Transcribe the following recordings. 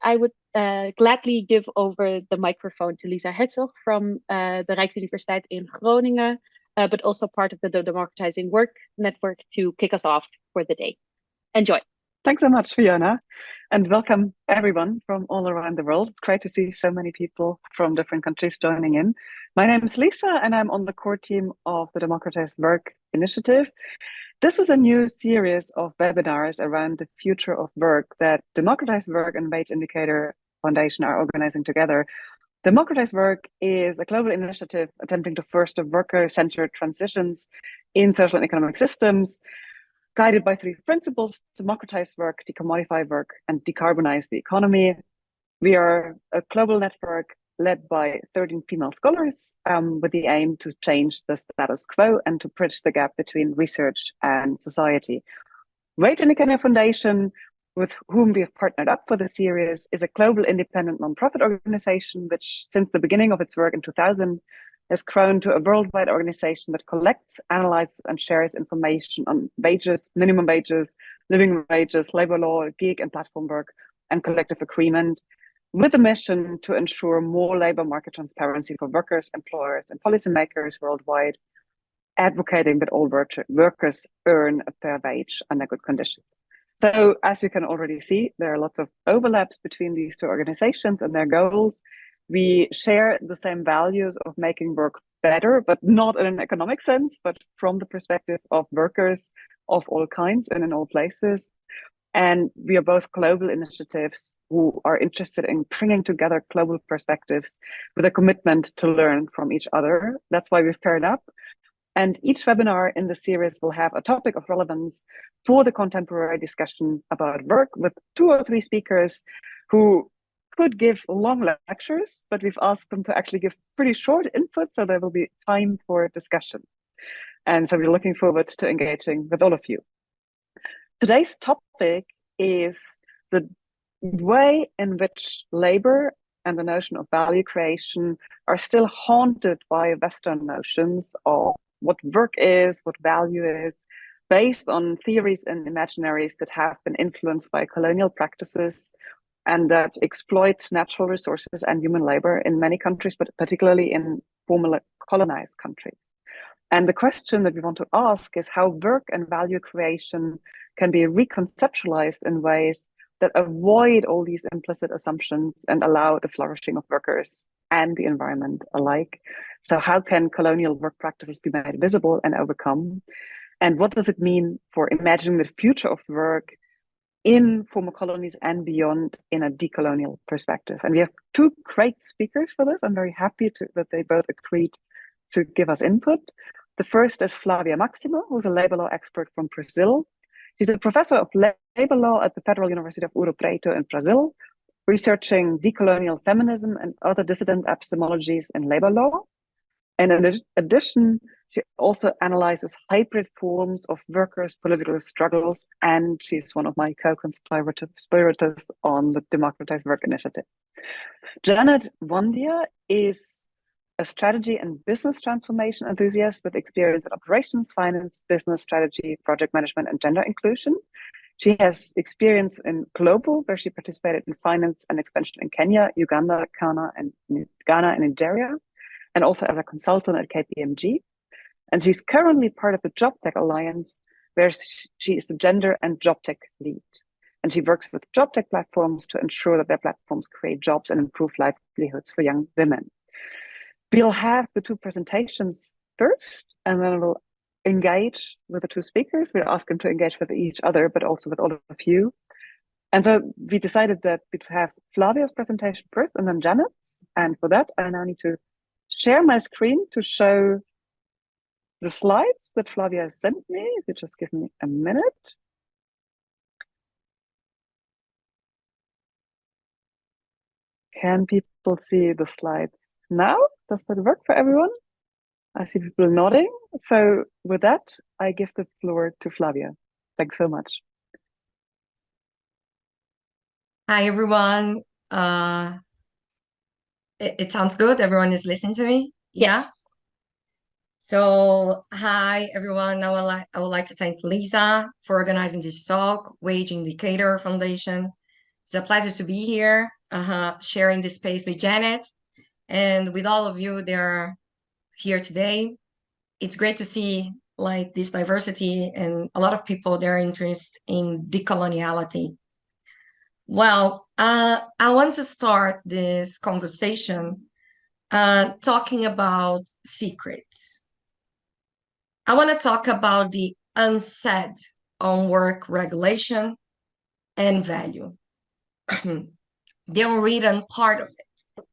I would gladly give over the microphone to Lisa Herzog from the Rijksuniversiteit in Groningen, but also part of the Democratizing Work Network to kick us off for the day. Enjoy. Thanks so much, Fiona, and welcome everyone from all around the world. It's great to see so many people from different countries joining in. My name is Lisa, and I'm on the core team of the Democratized Work Initiative. This is a new series of webinars around the future of work that Democratized Work and Wage Indicator Foundation are organizing together. Democratized Work is a global initiative attempting to foster worker-centered transitions in social and economic systems, guided by three principles: democratize work, decommodify work, and decarbonize the economy. We are a global network led by 13 female scholars with the aim to change the status quo and to bridge the gap between research and society. Wage Indicator Foundation, with whom we have partnered up for the series, is a global independent nonprofit organization which, since the beginning of its work in 2000, has grown to a worldwide organization that collects, analyzes, and shares information on wages, minimum wages, living wages, labor law, gig and platform work, and collective agreement, with a mission to ensure more labor market transparency for workers, employers, and policymakers worldwide, advocating that all workers earn a fair wage under good conditions. So, as you can already see, there are lots of overlaps between these two organizations and their goals. We share the same values of making work better, but not in an economic sense, but from the perspective of workers of all kinds and in all places. And we are both global initiatives who are interested in bringing together global perspectives with a commitment to learn from each other. That's why we've paired up. And each webinar in the series will have a topic of relevance for the contemporary discussion about work, with 2 or 3 speakers who could give long lectures, but we've asked them to actually give pretty short input, so there will be time for discussion. And so we're looking forward to engaging with all of you. Today's topic is the way in which labor and the notion of value creation are still haunted by Western notions of what work is, what value is, based on theories and imaginaries that have been influenced by colonial practices and that exploit natural resources and human labor in many countries, but particularly in formerly colonized countries. And the question that we want to ask is how work and value creation can be reconceptualized in ways that avoid all these implicit assumptions and allow the flourishing of workers and the environment alike. So how can colonial work practices be made visible and overcome? And what does it mean for imagining the future of work in former colonies and beyond in a decolonial perspective? And we have 2 great speakers for this. I'm very happy that they both agreed to give us input. The first is Flavia Maximo, who's a labor law expert from Brazil. She's a professor of labor law at the Federal University of Ouro Preto in Brazil, researching decolonial feminism and other dissident epistemologies in labor law. And in addition, she also analyzes hybrid forms of workers' political struggles, and she's one of my co-conspirators on the Democratized Work Initiative. Janet Wondia is a strategy and business transformation enthusiast with experience in operations, finance, business strategy, project management, and gender inclusion. She has experience in global, where she participated in finance and expansion in Kenya, Uganda, Ghana, and Nigeria, and also as a consultant at KPMG. And she's currently part of the Job Tech Alliance, where she is the gender and job tech lead. And she works with job tech platforms to ensure that their platforms create jobs and improve livelihoods for young women. We'll have the 2 presentations first, and then we'll engage with the 2 speakers. We'll ask them to engage with each other, but also with all of you. And so we decided that we'd have Flavia's presentation first and then Janet's. And for that, I now need to share my screen to show the slides that Flavia has sent me. If you just give me a minute. Can people see the slides now? Does that work for everyone? I see people nodding. So with that, I give the floor to Flavia. Thanks so much. Hi, everyone. It sounds good. Everyone is listening to me? Yes. Yeah? So, hi, everyone. I would like to thank Lisa for organizing this talk, Wage Indicator Foundation. It's a pleasure to be here, sharing this space with Janet and with all of you that are here today. It's great to see like this diversity and a lot of people that are interested in decoloniality. Well, I want to start this conversation talking about secrets. I want to talk about the unsaid on work regulation and value. The unwritten part of it.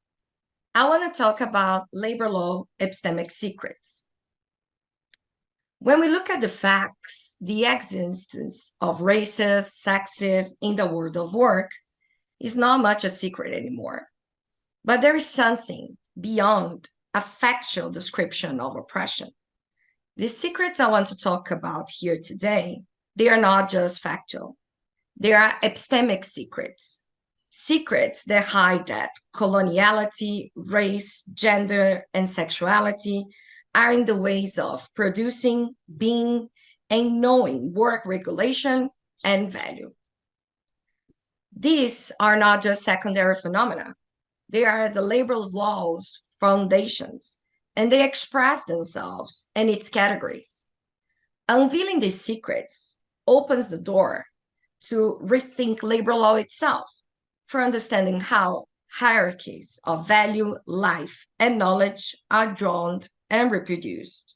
I want to talk about labor law epistemic secrets. When we look at the facts, the existence of races, sexes in the world of work is not much a secret anymore. But there is something beyond a factual description of oppression. The secrets I want to talk about here today, they are not just factual. They are epistemic secrets. Secrets that hide that coloniality, race, gender, and sexuality are in the ways of producing, being, and knowing work regulation and value. These are not just secondary phenomena. They are the labor law's foundations, and they express themselves in its categories. Unveiling these secrets opens the door to rethink labor law itself for understanding how hierarchies of value, life, and knowledge are drawn and reproduced.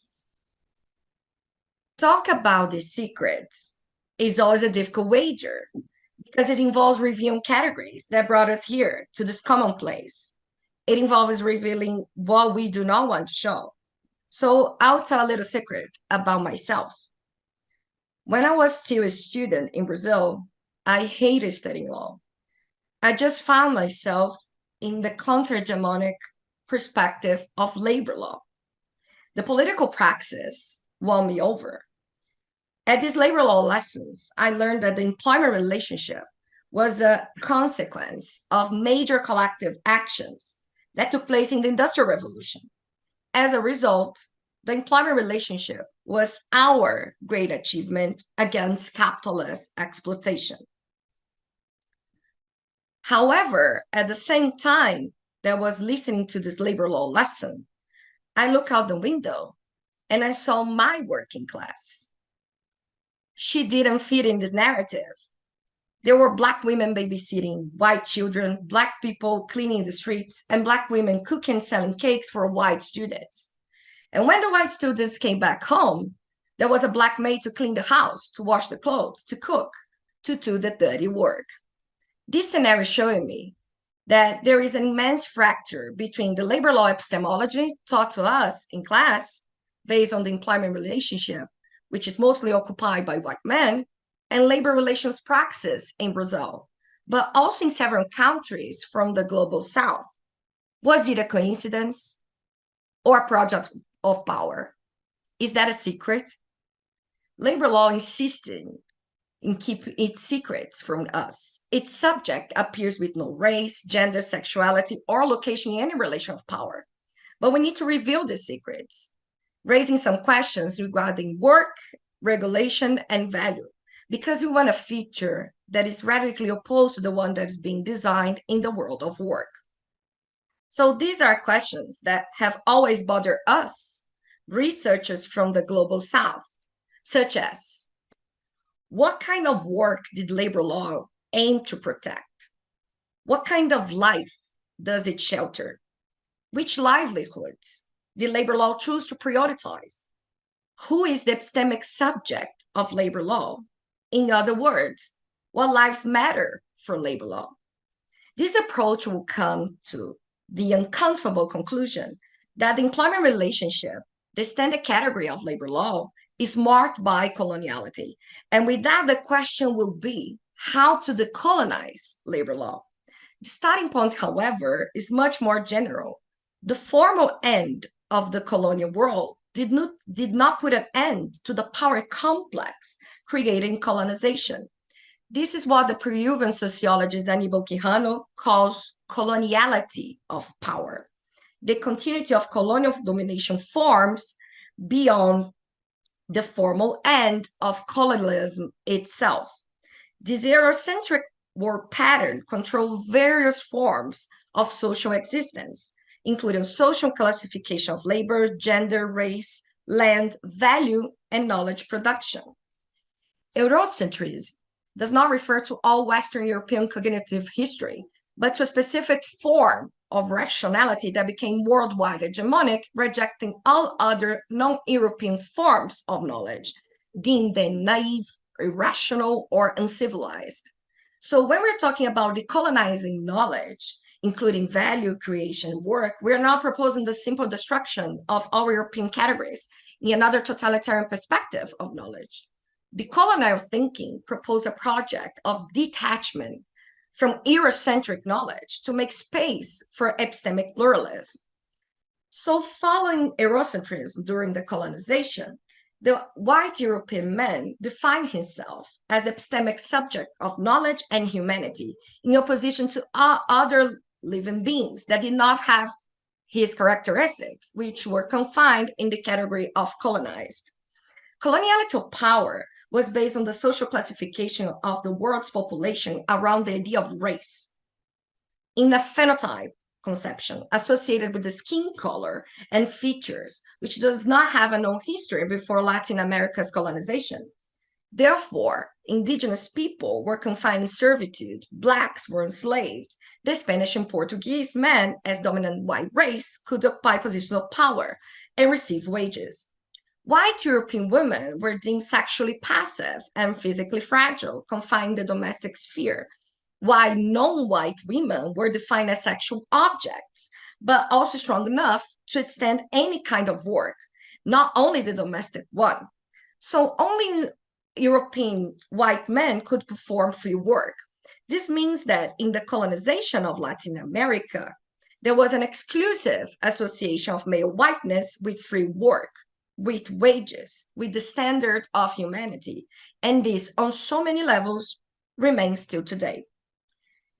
Talk about these secrets is always a difficult wager because it involves reviewing categories that brought us here to this commonplace. It involves revealing what we do not want to show. So I'll tell a little secret about myself. When I was still a student in Brazil, I hated studying law. I just found myself in the counter-hegemonic perspective of labor law. The political praxis won me over. At these labor law lessons, I learned that the employment relationship was a consequence of major collective actions that took place in the Industrial Revolution. As a result, the employment relationship was our great achievement against capitalist exploitation. However, at the same time that I was listening to this labor law lesson, I looked out the window and I saw my working class. She didn't fit in this narrative. There were Black women babysitting white children, Black people cleaning the streets, and Black women cooking and selling cakes for white students. And when the white students came back home, there was a Black maid to clean the house, to wash the clothes, to cook, to do the dirty work. This scenario is showing me that there is an immense fracture between the labor law epistemology taught to us in class based on the employment relationship, which is mostly occupied by white men, and labor relations praxis in Brazil, but also in several countries from the global south. Was it a coincidence or a project of power? Is that a secret? Labor law insisted in keeping its secrets from us. Its subject appears with no race, gender, sexuality, or location in any relation of power. But we need to reveal the secrets, raising some questions regarding work, regulation, and value, because we want a feature that is radically opposed to the one that is being designed in the world of work. So these are questions that have always bothered us, researchers from the global south, such as, what kind of work did labor law aim to protect? What kind of life does it shelter? Which livelihoods did labor law choose to prioritize? Who is the epistemic subject of labor law? In other words, what lives matter for labor law? This approach will come to the uncomfortable conclusion that the employment relationship, the standard category of labor law, is marked by coloniality. And with that, the question will be how to decolonize labor law. The starting point, however, is much more general. The formal end of the colonial world did not put an end to the power complex created in colonization. This is what the Peruvian sociologist Aníbal Quijano calls coloniality of power. The continuity of colonial domination forms beyond the formal end of colonialism itself. This Eurocentric work pattern control various forms of social existence, including social classification of labor, gender, race, land, value, and knowledge production. Eurocentrism does not refer to all Western European cognitive history, but to a specific form of rationality that became worldwide hegemonic, rejecting all other non-European forms of knowledge, deemed them naive, irrational, or uncivilized. So when we're talking about decolonizing knowledge, including value creation work, we're not proposing the simple destruction of all European categories in another totalitarian perspective of knowledge. Decolonial thinking proposed a project of detachment from Eurocentric knowledge to make space for epistemic pluralism. So following Eurocentrism during the colonization, the white European man defined himself as the epistemic subject of knowledge and humanity in opposition to other living beings that did not have his characteristics, which were confined in the category of colonized. Coloniality of power was based on the social classification of the world's population around the idea of race, in a phenotype conception associated with the skin color and features, which does not have a known history before Latin America's colonization. Therefore, indigenous people were confined in servitude, blacks were enslaved, the Spanish and Portuguese men, as dominant white race, could occupy positions of power and receive wages. White European women were deemed sexually passive and physically fragile, confined in the domestic sphere, while non-white women were defined as sexual objects, but also strong enough to extend any kind of work, not only the domestic one. So only European white men could perform free work. This means that in the colonization of Latin America, there was an exclusive association of male whiteness with free work, with wages, with the standard of humanity, and this on so many levels remains still today.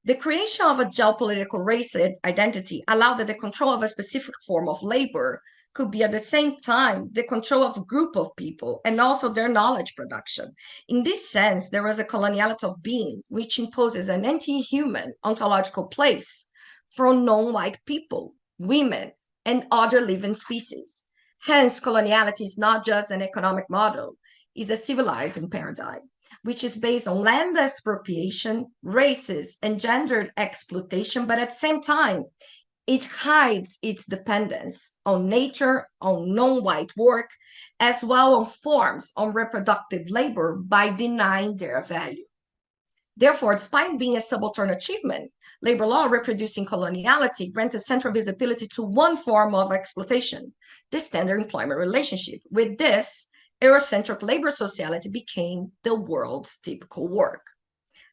The creation of a geopolitical race identity allowed that the control of a specific form of labor could be at the same time the control of a group of people and also their knowledge production. In this sense, there was a coloniality of being, which imposes an anti-human ontological place for non-white people, women, and other living species. Hence, coloniality is not just an economic model, it's a civilizing paradigm, which is based on land expropriation, races, and gendered exploitation, but at the same time, it hides its dependence on nature, on non-white work, as well on forms of reproductive labor by denying their value. Therefore, despite being a subaltern achievement, labor law reproducing coloniality granted central visibility to one form of exploitation, the standard employment relationship. With this, Eurocentric labor sociality became the world's typical work.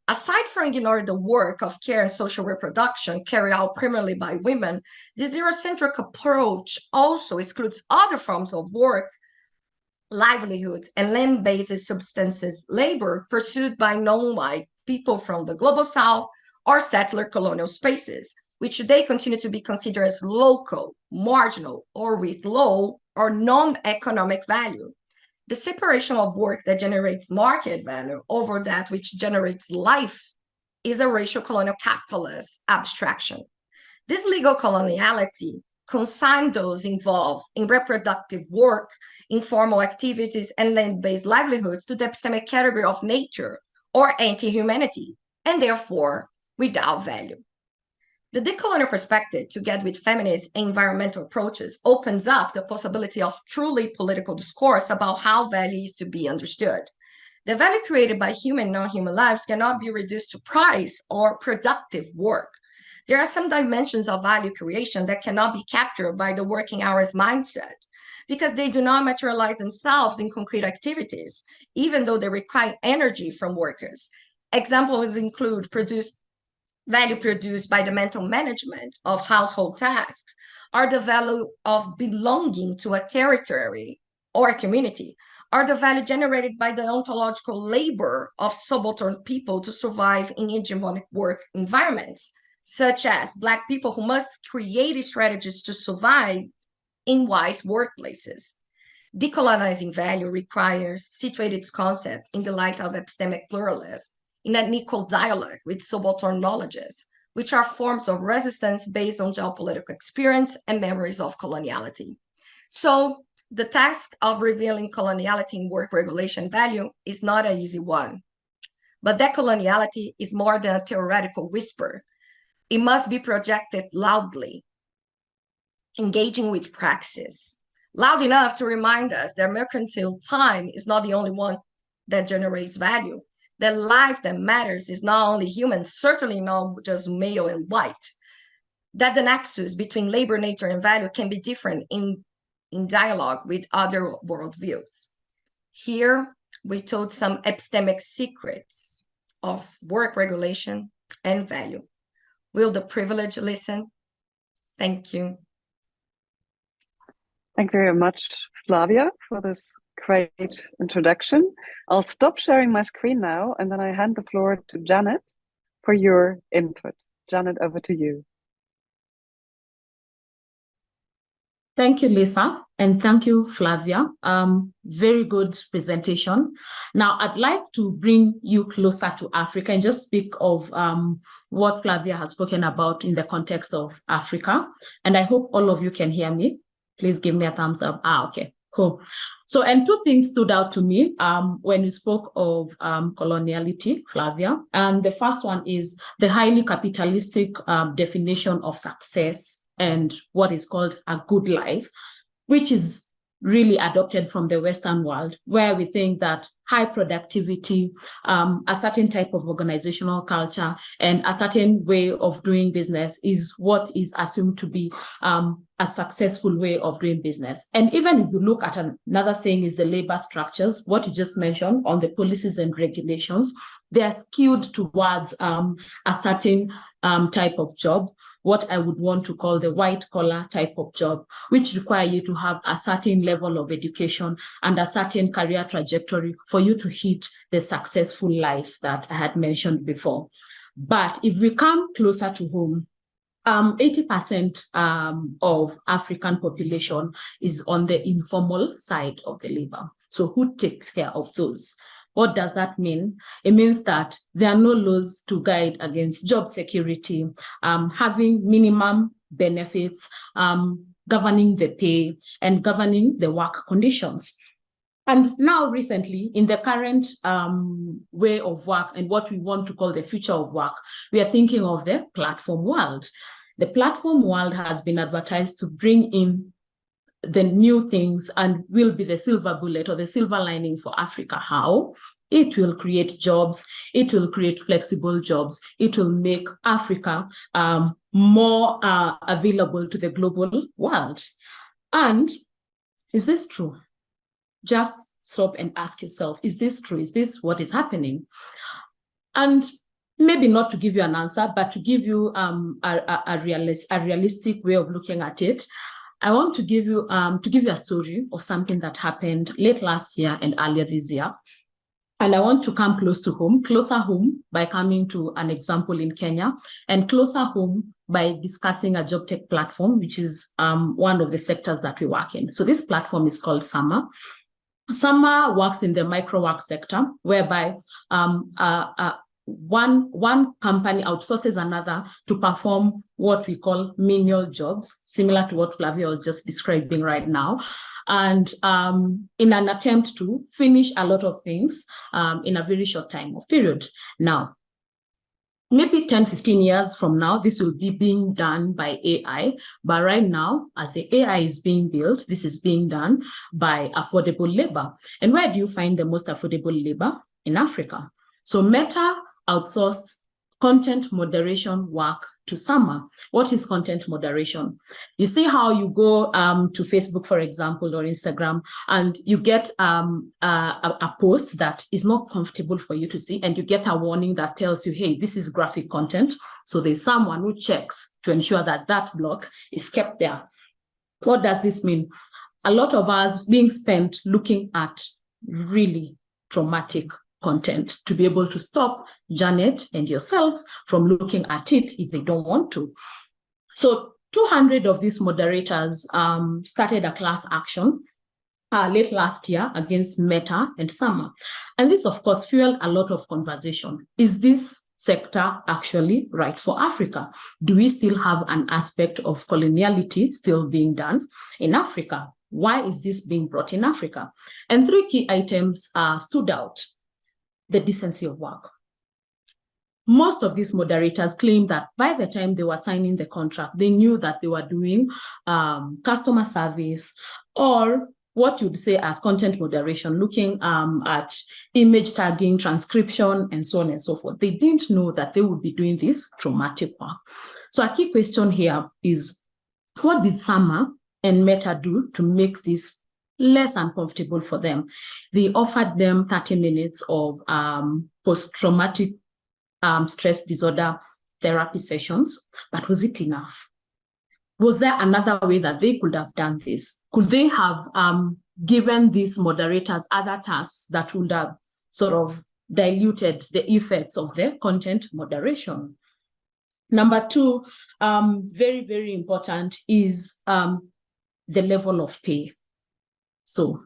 Aside from ignoring the work of care and social reproduction carried out primarily by women, this Eurocentric approach also excludes other forms of work, livelihoods, and land-based subsistence labor pursued by non-white people from the global south or settler colonial spaces, which today continue to be considered as local, marginal, or with low or non-economic value. The separation of work that generates market value over that which generates life is a racial colonial capitalist abstraction. This legal coloniality consigned those involved in reproductive work, informal activities, and land-based livelihoods to the epistemic category of nature or anti-humanity, and therefore without value. The decolonial perspective, together with feminist and environmental approaches, opens up the possibility of truly political discourse about how value is to be understood. The value created by human and non-human lives cannot be reduced to price or productive work. There are some dimensions of value creation that cannot be captured by the working hours mindset because they do not materialize themselves in concrete activities, even though they require energy from workers. Examples include value produced by the mental management of household tasks, or the value of belonging to a territory or a community, or the value generated by the ontological labor of subaltern people to survive in hegemonic work environments, such as Black people who must create strategies to survive in white workplaces. Decolonizing value requires situating its concept in the light of epistemic pluralism, in an equal dialogue with subaltern knowledges, which are forms of resistance based on geopolitical experience and memories of coloniality. So the task of revealing coloniality in work regulation value is not an easy one. But decoloniality is more than a theoretical whisper. It must be projected loudly, engaging with praxis, loud enough to remind us that mercantile time is not the only one that generates value, that life that matters is not only human, certainly not just male and white, that the nexus between labor, nature, and value can be different in dialogue with other worldviews. Here, we told some epistemic secrets of work regulation and value. Will the privileged listen? Thank you. Thank you very much, Flavia, for this great introduction. I'll stop sharing my screen now, and then I hand the floor to Janet for your input. Janet, over to you. Thank you, Lisa, and thank you, Flavia. Very good presentation. Now, I'd like to bring you closer to Africa and just speak of what Flavia has spoken about in the context of Africa. And I hope all of you can hear me. Please give me a thumbs up. Okay, cool. So, and two things stood out to me when you spoke of coloniality, Flavia. And the first one is the highly capitalistic definition of success and what is called a good life, which is really adopted from the Western world, where we think that high productivity, a certain type of organizational culture, and a certain way of doing business is what is assumed to be a successful way of doing business. And even if you look at another thing is the labor structures, what you just mentioned on the policies and regulations, they are skewed towards a certain type of job, what I would want to call the white collar type of job, which require you to have a certain level of education and a certain career trajectory for you to hit the successful life that I had mentioned before. But if we come closer to home, 80% of African population is on the informal side of the labor. So who takes care of those? What does that mean? It means that there are no laws to guide against job security, having minimum benefits, governing the pay, and governing the work conditions. And now recently, in the current way of work and what we want to call the future of work, we are thinking of the platform world. The platform world has been advertised to bring in the new things and will be the silver bullet or the silver lining for Africa. How? It will create jobs. It will create flexible jobs. It will make Africa more available to the global world. And is this true? Just stop and ask yourself, is this true? Is this what is happening? And maybe not to give you an answer, but to give you a realistic way of looking at it. I want to give you a story of something that happened late last year and earlier this year. And I want to come closer home by coming to an example in Kenya, and closer home by discussing a job tech platform, which is one of the sectors that we work in. So this platform is called Summer. Summer works in the micro work sector, whereby one company outsources another to perform what we call menial jobs, similar to what Flavia was just describing right now. And in an attempt to finish a lot of things in a very short time of period. Now, maybe 10, 15 years from now, this will be being done by AI. But right now, as the AI is being built, this is being done by affordable labor. And where do you find the most affordable labor? In Africa. So Meta outsourced content moderation work to Summer. What is content moderation? You see how you go to Facebook, for example, or Instagram, and you get a post that is not comfortable for you to see, and you get a warning that tells you, hey, this is graphic content. So there's someone who checks to ensure that that block is kept there. What does this mean? A lot of us being spent looking at really traumatic content to be able to stop Janet and yourselves from looking at it if they don't want to. So 200 of these moderators started a class action late last year against Meta and Summer. And this, of course, fueled a lot of conversation. Is this sector actually right for Africa? Do we still have an aspect of coloniality still being done in Africa? Why is this being brought in Africa? And three key items stood out. The decency of work. Most of these moderators claim that by the time they were signing the contract, they knew that they were doing customer service, or what you'd say as content moderation, looking at image tagging, transcription, and so on and so forth. They didn't know that they would be doing this traumatic work. So a key question here is, what did Summer and Meta do to make this less uncomfortable for them? They offered them 30 minutes of post-traumatic stress disorder therapy sessions, but was it enough? Was there another way that they could have done this? Could they have given these moderators other tasks that would have sort of diluted the effects of their content moderation? Number two, very, very important, is the level of pay. So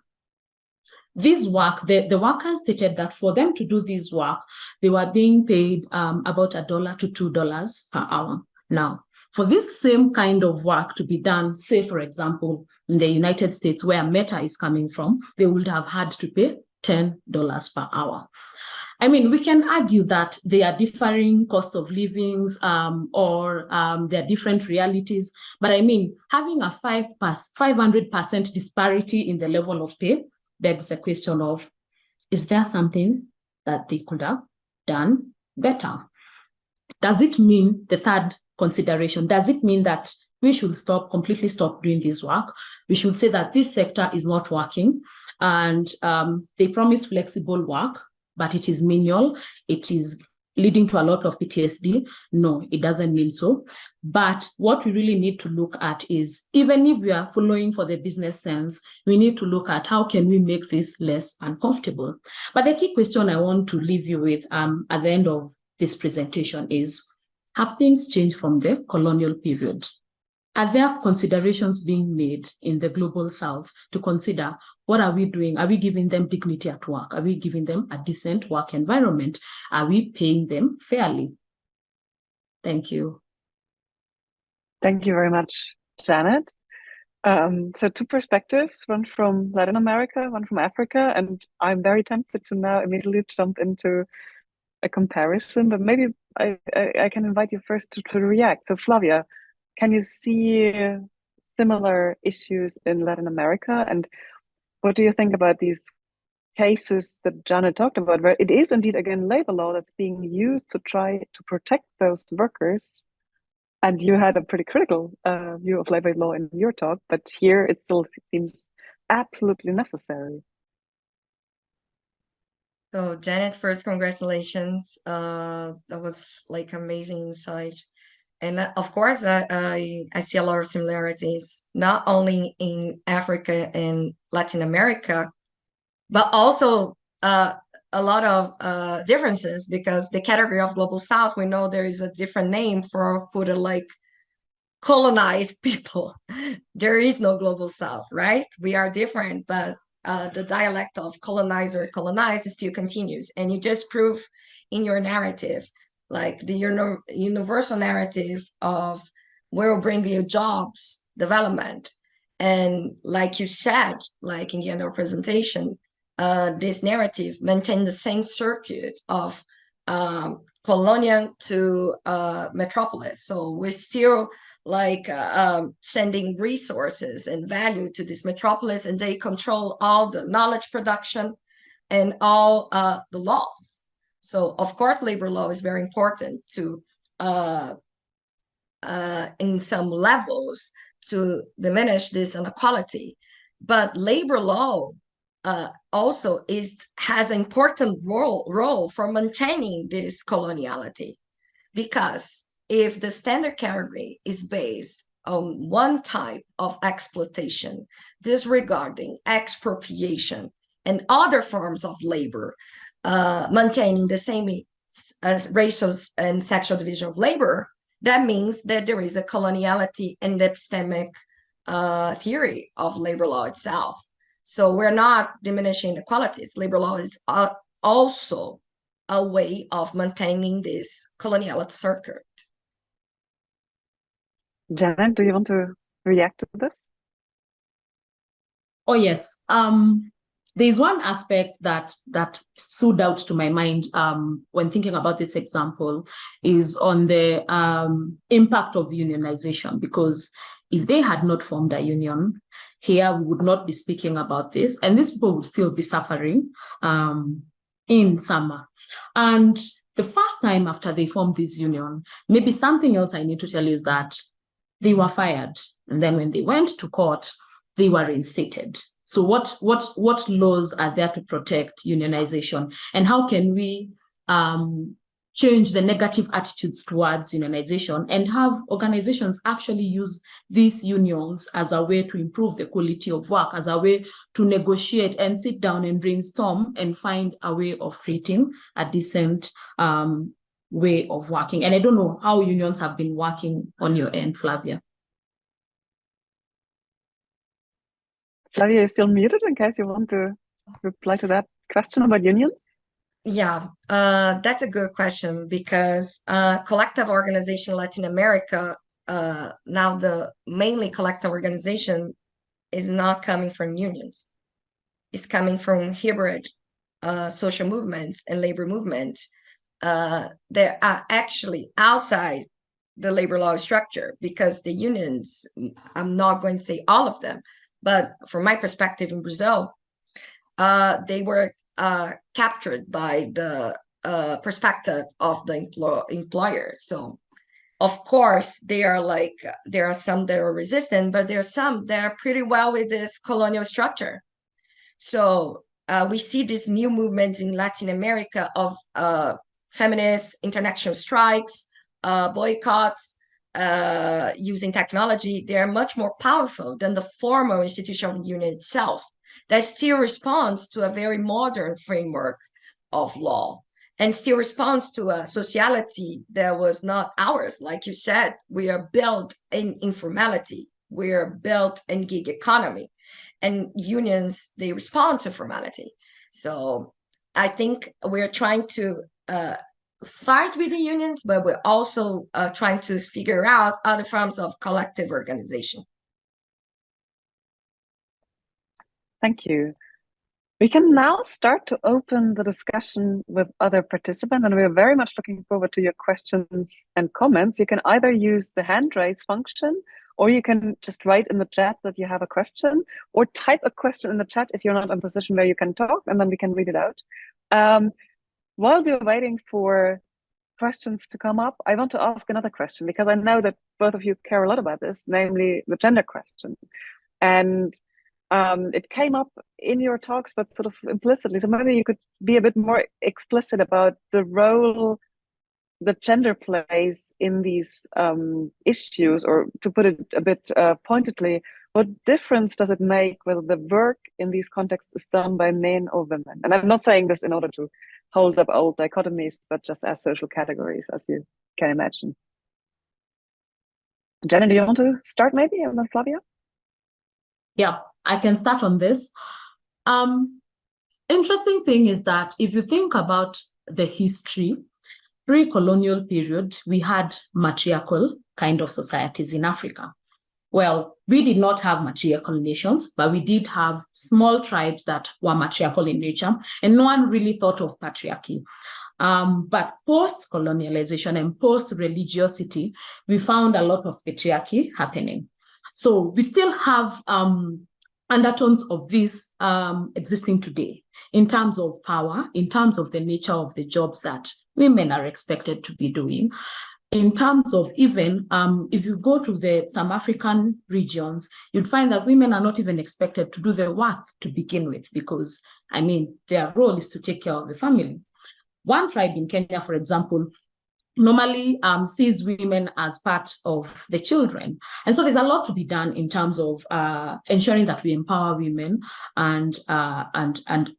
this work, the workers stated that for them to do this work, they were being paid about $1 to $2 per hour. Now, for this same kind of work to be done, say, for example, in the United States, where Meta is coming from, they would have had to pay $10 per hour. I mean, we can argue that they are differing cost of livings or there are different realities. But I mean, having a 500% disparity in the level of pay begs the question of, is there something that they could have done better? Does it mean, the third consideration, does it mean that we should completely stop doing this work? We should say that this sector is not working and they promise flexible work, but it is menial, it is leading to a lot of PTSD. No, it doesn't mean so. But what we really need to look at is, even if we are following for the business sense, we need to look at how can we make this less uncomfortable. But the key question I want to leave you with at the end of this presentation is, have things changed from the colonial period? Are there considerations being made in the global South to consider, what are we doing? Are we giving them dignity at work? Are we giving them a decent work environment? Are we paying them fairly? Thank you. Thank you very much, Janet. So two perspectives, one from Latin America, one from Africa, and I'm very tempted to now immediately jump into a comparison, but maybe I can invite you first to react. So Flavia, can you see similar issues in Latin America? And what do you think about these cases that Janet talked about, where it is indeed, again, labor law that's being used to try to protect those workers? And you had a pretty critical view of labor law in your talk, but here it still seems absolutely necessary. So Janet, first, congratulations. That was like amazing insight. And of course, I see a lot of similarities, not only in Africa and Latin America, but also a lot of differences, because the category of Global South, we know there is a different name for put it like colonized people. There is no Global South, right? We are different, but the dialect of colonizer, colonized still continues. And you just prove in your narrative, like the universal narrative of will bring you jobs, development. And like you said, like in the end of our presentation, this narrative maintained the same circuit of colonial to metropolis. So we're still like sending resources and value to this metropolis, and they control all the knowledge production and all the laws. So of course, labor law is very important to, in some levels, to diminish this inequality. But labor law also has an important role for maintaining this coloniality, because if the standard category is based on one type of exploitation, disregarding expropriation and other forms of labor, maintaining the same racial and sexual division of labor, that means that there is a coloniality and epistemic theory of labor law itself. So we're not diminishing inequalities. Labor law is also a way of maintaining this colonial circuit. Janet, do you want to react to this? Oh, yes. There's one aspect that stood out to my mind when thinking about this example is on the impact of unionization, because if they had not formed a union, here we would not be speaking about this, and these people would still be suffering in summer. And the first time after they formed this union, maybe something else I need to tell you is that they were fired. And then when they went to court, they were reinstated. So what laws are there to protect unionization? And how can we change the negative attitudes towards unionization and have organizations actually use these unions as a way to improve the quality of work, as a way to negotiate and sit down and brainstorm and find a way of creating a decent way of working? And I don't know how unions have been working on your end, Flavia. Flavia, you're still muted in case you want to reply to that question about unions. Yeah, that's a good question, because collective organization in Latin America, now the mainly collective organization is not coming from unions. It's coming from hybrid social movements and labor movements that are actually outside the labor law structure, because the unions, I'm not going to say all of them, but from my perspective in Brazil, they were captured by the perspective of the employer. So, of course, there are some that are resistant, but there are some that are pretty well with this colonial structure. So we see this new movement in Latin America of feminist international strikes, boycotts, using technology. They are much more powerful than the formal institution of the union itself, that still responds to a very modern framework of law and still responds to a sociality that was not ours. Like you said, we are built in informality, we are built in gig economy, and unions, they respond to formality. So I think we're trying to fight with the unions, but we're also trying to figure out other forms of collective organization. Thank you. We can now start to open the discussion with other participants, and we're very much looking forward to your questions and comments. You can either use the hand raise function, or you can just write in the chat that you have a question, or type a question in the chat if you're not in a position where you can talk, and then we can read it out. While we're waiting for questions to come up, I want to ask another question, because I know that both of you care a lot about this, namely the gender question. And it came up in your talks, but sort of implicitly. So maybe you could be a bit more explicit about the role that gender plays in these issues, or to put it a bit pointedly, what difference does it make whether the work in these contexts is done by men or women? And I'm not saying this in order to hold up old dichotomies, but just as social categories, as you can imagine. Jenny, do you want to start maybe, and then Flavia? Yeah, I can start on this. Interesting thing is that if you think about the history, pre-colonial period, we had matriarchal kind of societies in Africa. Well, we did not have matriarchal nations, but we did have small tribes that were matriarchal in nature, and no one really thought of patriarchy. But post-colonialization and post-religiosity, we found a lot of patriarchy happening. So we still have undertones of this existing today in terms of power, in terms of the nature of the jobs that women are expected to be doing, in terms of even, if you go to some African regions, you'd find that women are not even expected to do the work to begin with, because, I mean, their role is to take care of the family. One tribe in Kenya, for example, normally sees women as part of the children. And so there's a lot to be done in terms of ensuring that we empower women and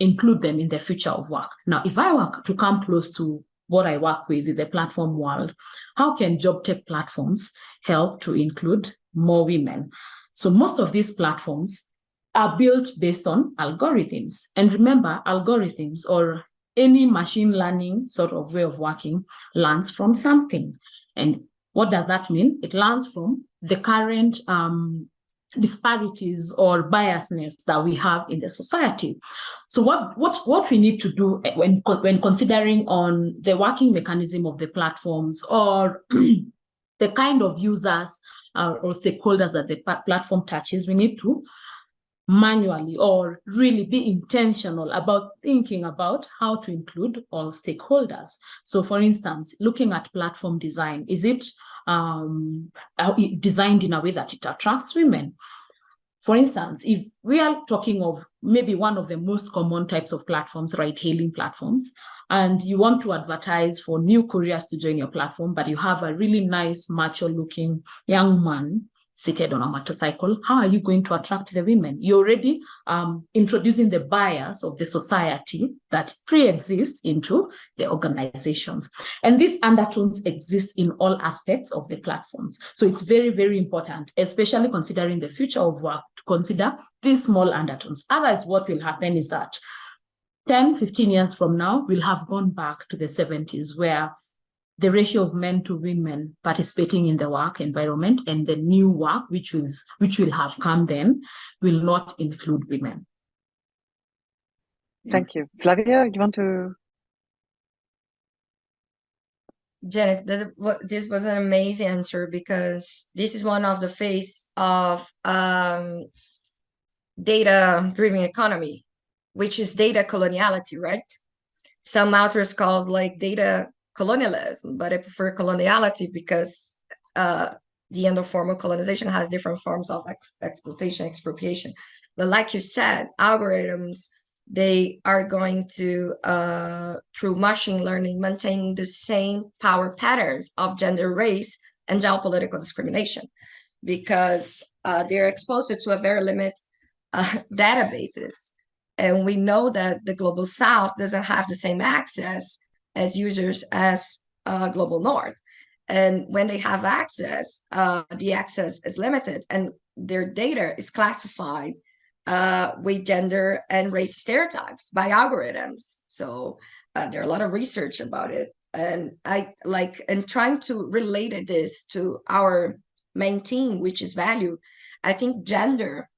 include them in the future of work. Now, if I were to come close to what I work with in the platform world, how can job tech platforms help to include more women? So most of these platforms are built based on algorithms. And remember, algorithms or any machine learning sort of way of working learns from something. And what does that mean? It learns from the current disparities or biasness that we have in the society. So what we need to do when considering on the working mechanism of the platforms or the kind of users or stakeholders that the platform touches, we need to manually or really be intentional about thinking about how to include all stakeholders. So for instance, looking at platform design, is it designed in a way that it attracts women? For instance, if we are talking of maybe one of the most common types of platforms, ride-hailing platforms, and you want to advertise for new couriers to join your platform, but you have a really nice, macho-looking young man seated on a motorcycle, how are you going to attract the women? You're already introducing the bias of the society that pre-exists into the organizations. And these undertones exist in all aspects of the platforms. So it's very, very important, especially considering the future of work, to consider these small undertones. Otherwise, what will happen is that 10, 15 years from now, we'll have gone back to the 70s where the ratio of men to women participating in the work environment and the new work, which will have come then, will not include women. Thank you. Flavia, you want to? Janet, this was an amazing answer, because this is one of the face of data-driven economy, which is data coloniality, right? Some authors call like data colonialism, but I prefer coloniality because the end of formal colonization has different forms of exploitation, expropriation. But like you said, algorithms, they are going to, through machine learning, maintain the same power patterns of gender, race, and geopolitical discrimination, because they're exposed to a very limited databases. And we know that the Global South doesn't have the same access as users as Global North. And when they have access, the access is limited and their data is classified with gender and race stereotypes by algorithms. So there are a lot of research about it. And trying to relate this to our main theme, which is value, I think gender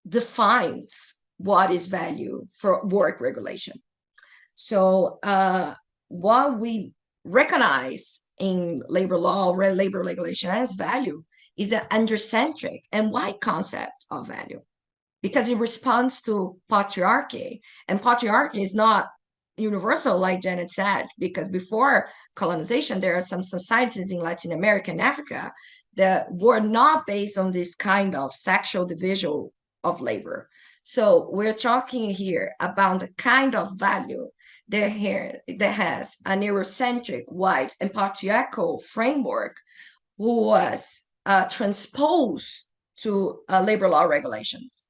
defines what is value for work regulation. So what we recognize in labor law or labor regulation as value is an androcentric and white concept of value, because it responds to patriarchy, and patriarchy is not universal, like Janet said, because before colonization, there are some societies in Latin America and Africa that were not based on this kind of sexual division of labor. So we're talking here about the kind of value that has a Eurocentric, white, and patriarchal framework who was transposed to labor law regulations.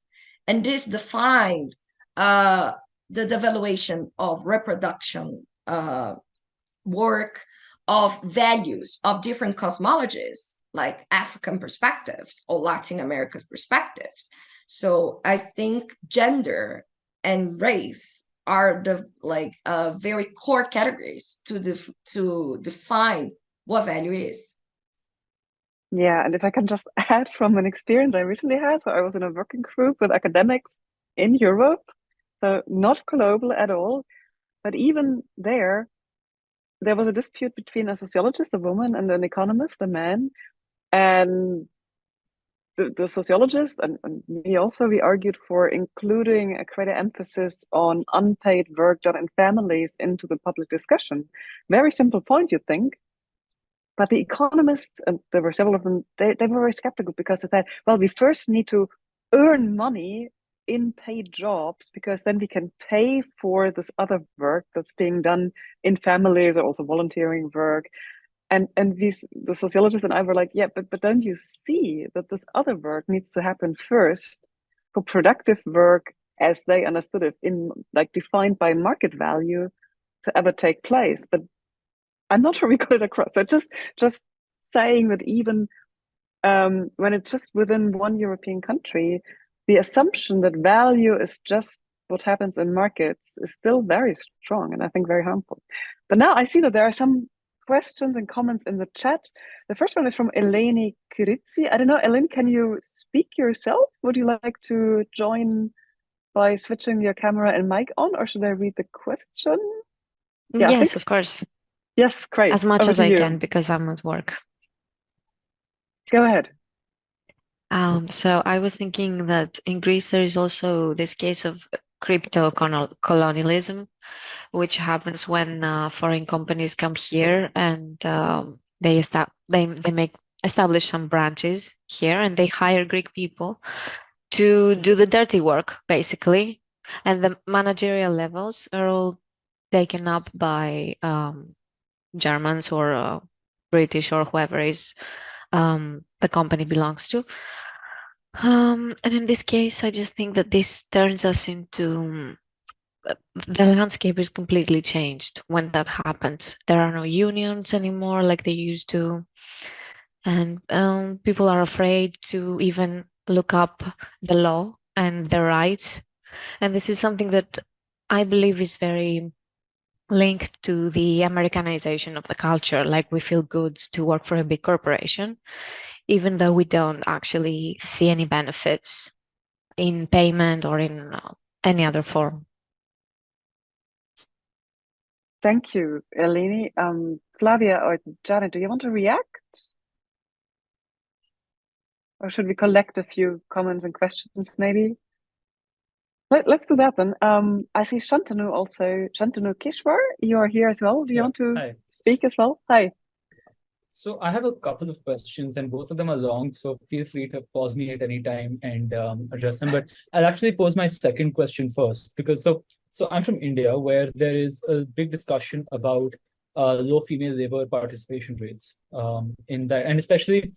And this defined the devaluation of reproduction work, of values, of different cosmologies, like African perspectives or Latin America's perspectives. So I think gender and race are the very core categories to define what value is. Yeah, and if I can just add from an experience I recently had, so I was in a working group with academics in Europe, so not global at all, but even there was a dispute between a sociologist, a woman, and an economist, a man, and the sociologist and me also, we argued for including a greater emphasis on unpaid work done in families into the public discussion. Very simple point, you'd think. But the economists, and there were several of them, they were very skeptical because they said, well, we first need to earn money in paid jobs, because then we can pay for this other work that's being done in families, or also volunteering work. And the sociologists and I were like, yeah, but don't you see that this other work needs to happen first for productive work as they understood it, in defined by market value, to ever take place? But I'm not sure we got it across. So just saying that even when it's just within one European country, the assumption that value is just what happens in markets is still very strong and I think very harmful. But now I see that there are some questions and comments in the chat. The first one is from Eleni Kiritsi. I don't know, Ellen, can you speak yourself? Would you like to join by switching your camera and mic on, or should I read the question? Yeah, yes, of course. Yes, great. As much as I can, because I'm at work. Go ahead. So I was thinking that in Greece, there is also this case of crypto colonialism, which happens when foreign companies come here and they establish some branches here, and they hire Greek people to do the dirty work, basically. And the managerial levels are all taken up by Germans or British or whoever is the company belongs to. And in this case, I just think that this turns us into the landscape is completely changed when that happens. There are no unions anymore like they used to. And people are afraid to even look up the law and their rights. And this is something that I believe is very linked to the Americanization of the culture. Like, we feel good to work for a big corporation, even though we don't actually see any benefits in payment or in any other form. Thank you, Eleni. Flavia or Janet, do you want to react? Or should we collect a few comments and questions maybe? Let's do that then. I see Shantanu also. Shantanu Kishwar, you are here as well. Do you want to speak as well? Hi. So I have a couple of questions and both of them are long, so feel free to pause me at any time and address them. But I'll actually pose my second question first, because so I'm from India, where there is a big discussion about low female labor participation rates in that, and especially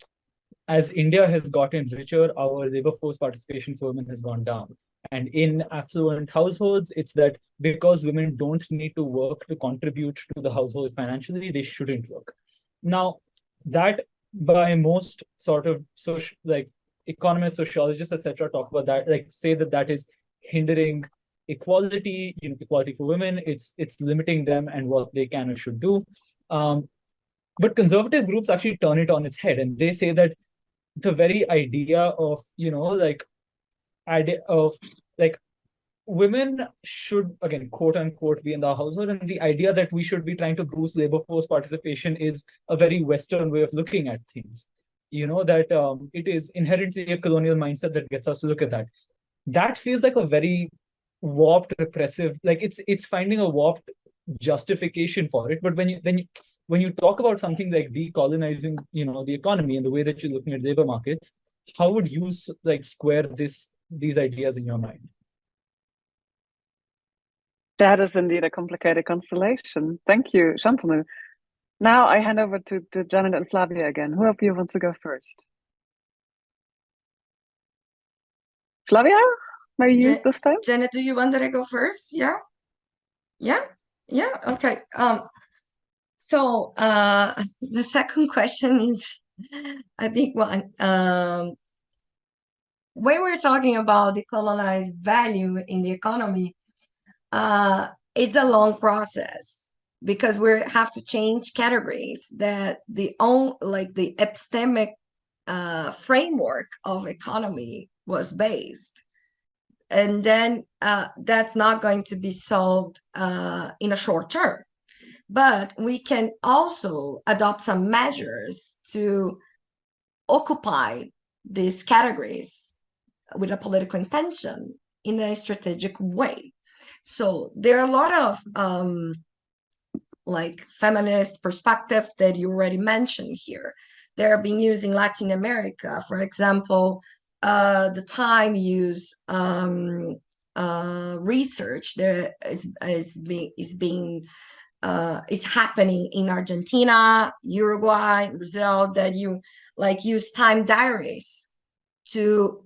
as India has gotten richer, our labor force participation for women has gone down. And in affluent households, it's that because women don't need to work to contribute to the household financially, they shouldn't work. Now, that by most sort of social, like economists, sociologists, etc., talk about that, like say that is hindering equality, equality for women. It's limiting them and what they can or should do. But conservative groups actually turn it on its head, and they say that the very idea of women should, again, quote unquote, be in the household, and the idea that we should be trying to boost labor force participation is a very Western way of looking at things. That it is inherently a colonial mindset that gets us to look at that. That feels like a very warped, repressive, like it's finding a warped justification for it. But when you talk about something like decolonizing, the economy and the way that you're looking at labor markets, how would you square these ideas in your mind? That is indeed a complicated constellation. Thank you, Shantanu. Now I hand over to Janet and Flavia again. Who of you wants to go first? Flavia, maybe you this time? Janet, do you want that I go first? Yeah? Okay. So the second question is a big one. When we're talking about decolonized value in the economy, it's a long process because we have to change categories that the epistemic framework of economy was based. And then that's not going to be solved in a short term. But we can also adopt some measures to occupy these categories with a political intention in a strategic way. So there are a lot of feminist perspectives that you already mentioned here. They're being used in Latin America. For example, the time use research that is happening in Argentina, Uruguay, Brazil, that you use time diaries to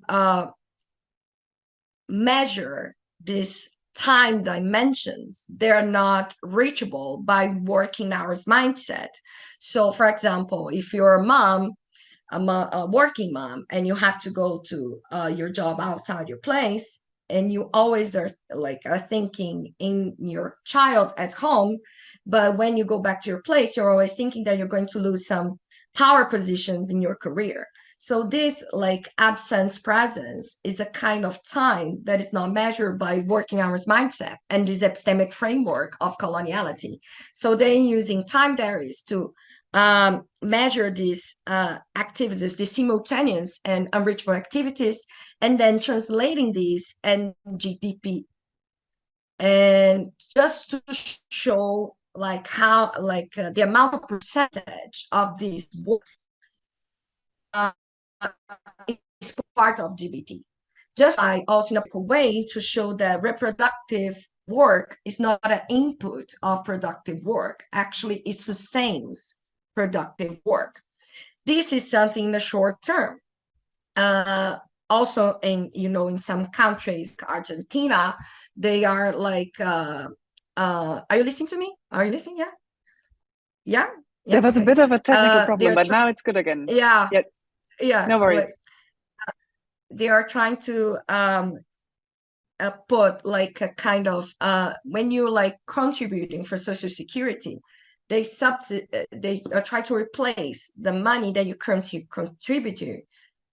measure these time dimensions. They're not reachable by working hours mindset. So, for example, if you're a mom, a working mom and you have to go to your job outside your place, and you always are thinking in your child at home, but when you go back to your place, you're always thinking that you're going to lose some power positions in your career. So this absence presence is a kind of time that is not measured by working hours mindset and this epistemic framework of coloniality. So they're using time diaries to measure these activities, these simultaneous and enrichment activities, and then translating these and GDP, and just to show how the amount of percentage of this work is part of GDP. Just also in a way to show that reproductive work is not an input of productive work. Actually, it sustains productive work. This is something in the short term. Also, in some countries, Argentina, they are are you listening to me? Are you listening? Yeah. Yeah. There was a bit of a technical problem, but now it's good again. Yeah. Yeah. No worries. They are trying to put a kind of when you contributing for Social Security, they try to replace the money that you currently contribute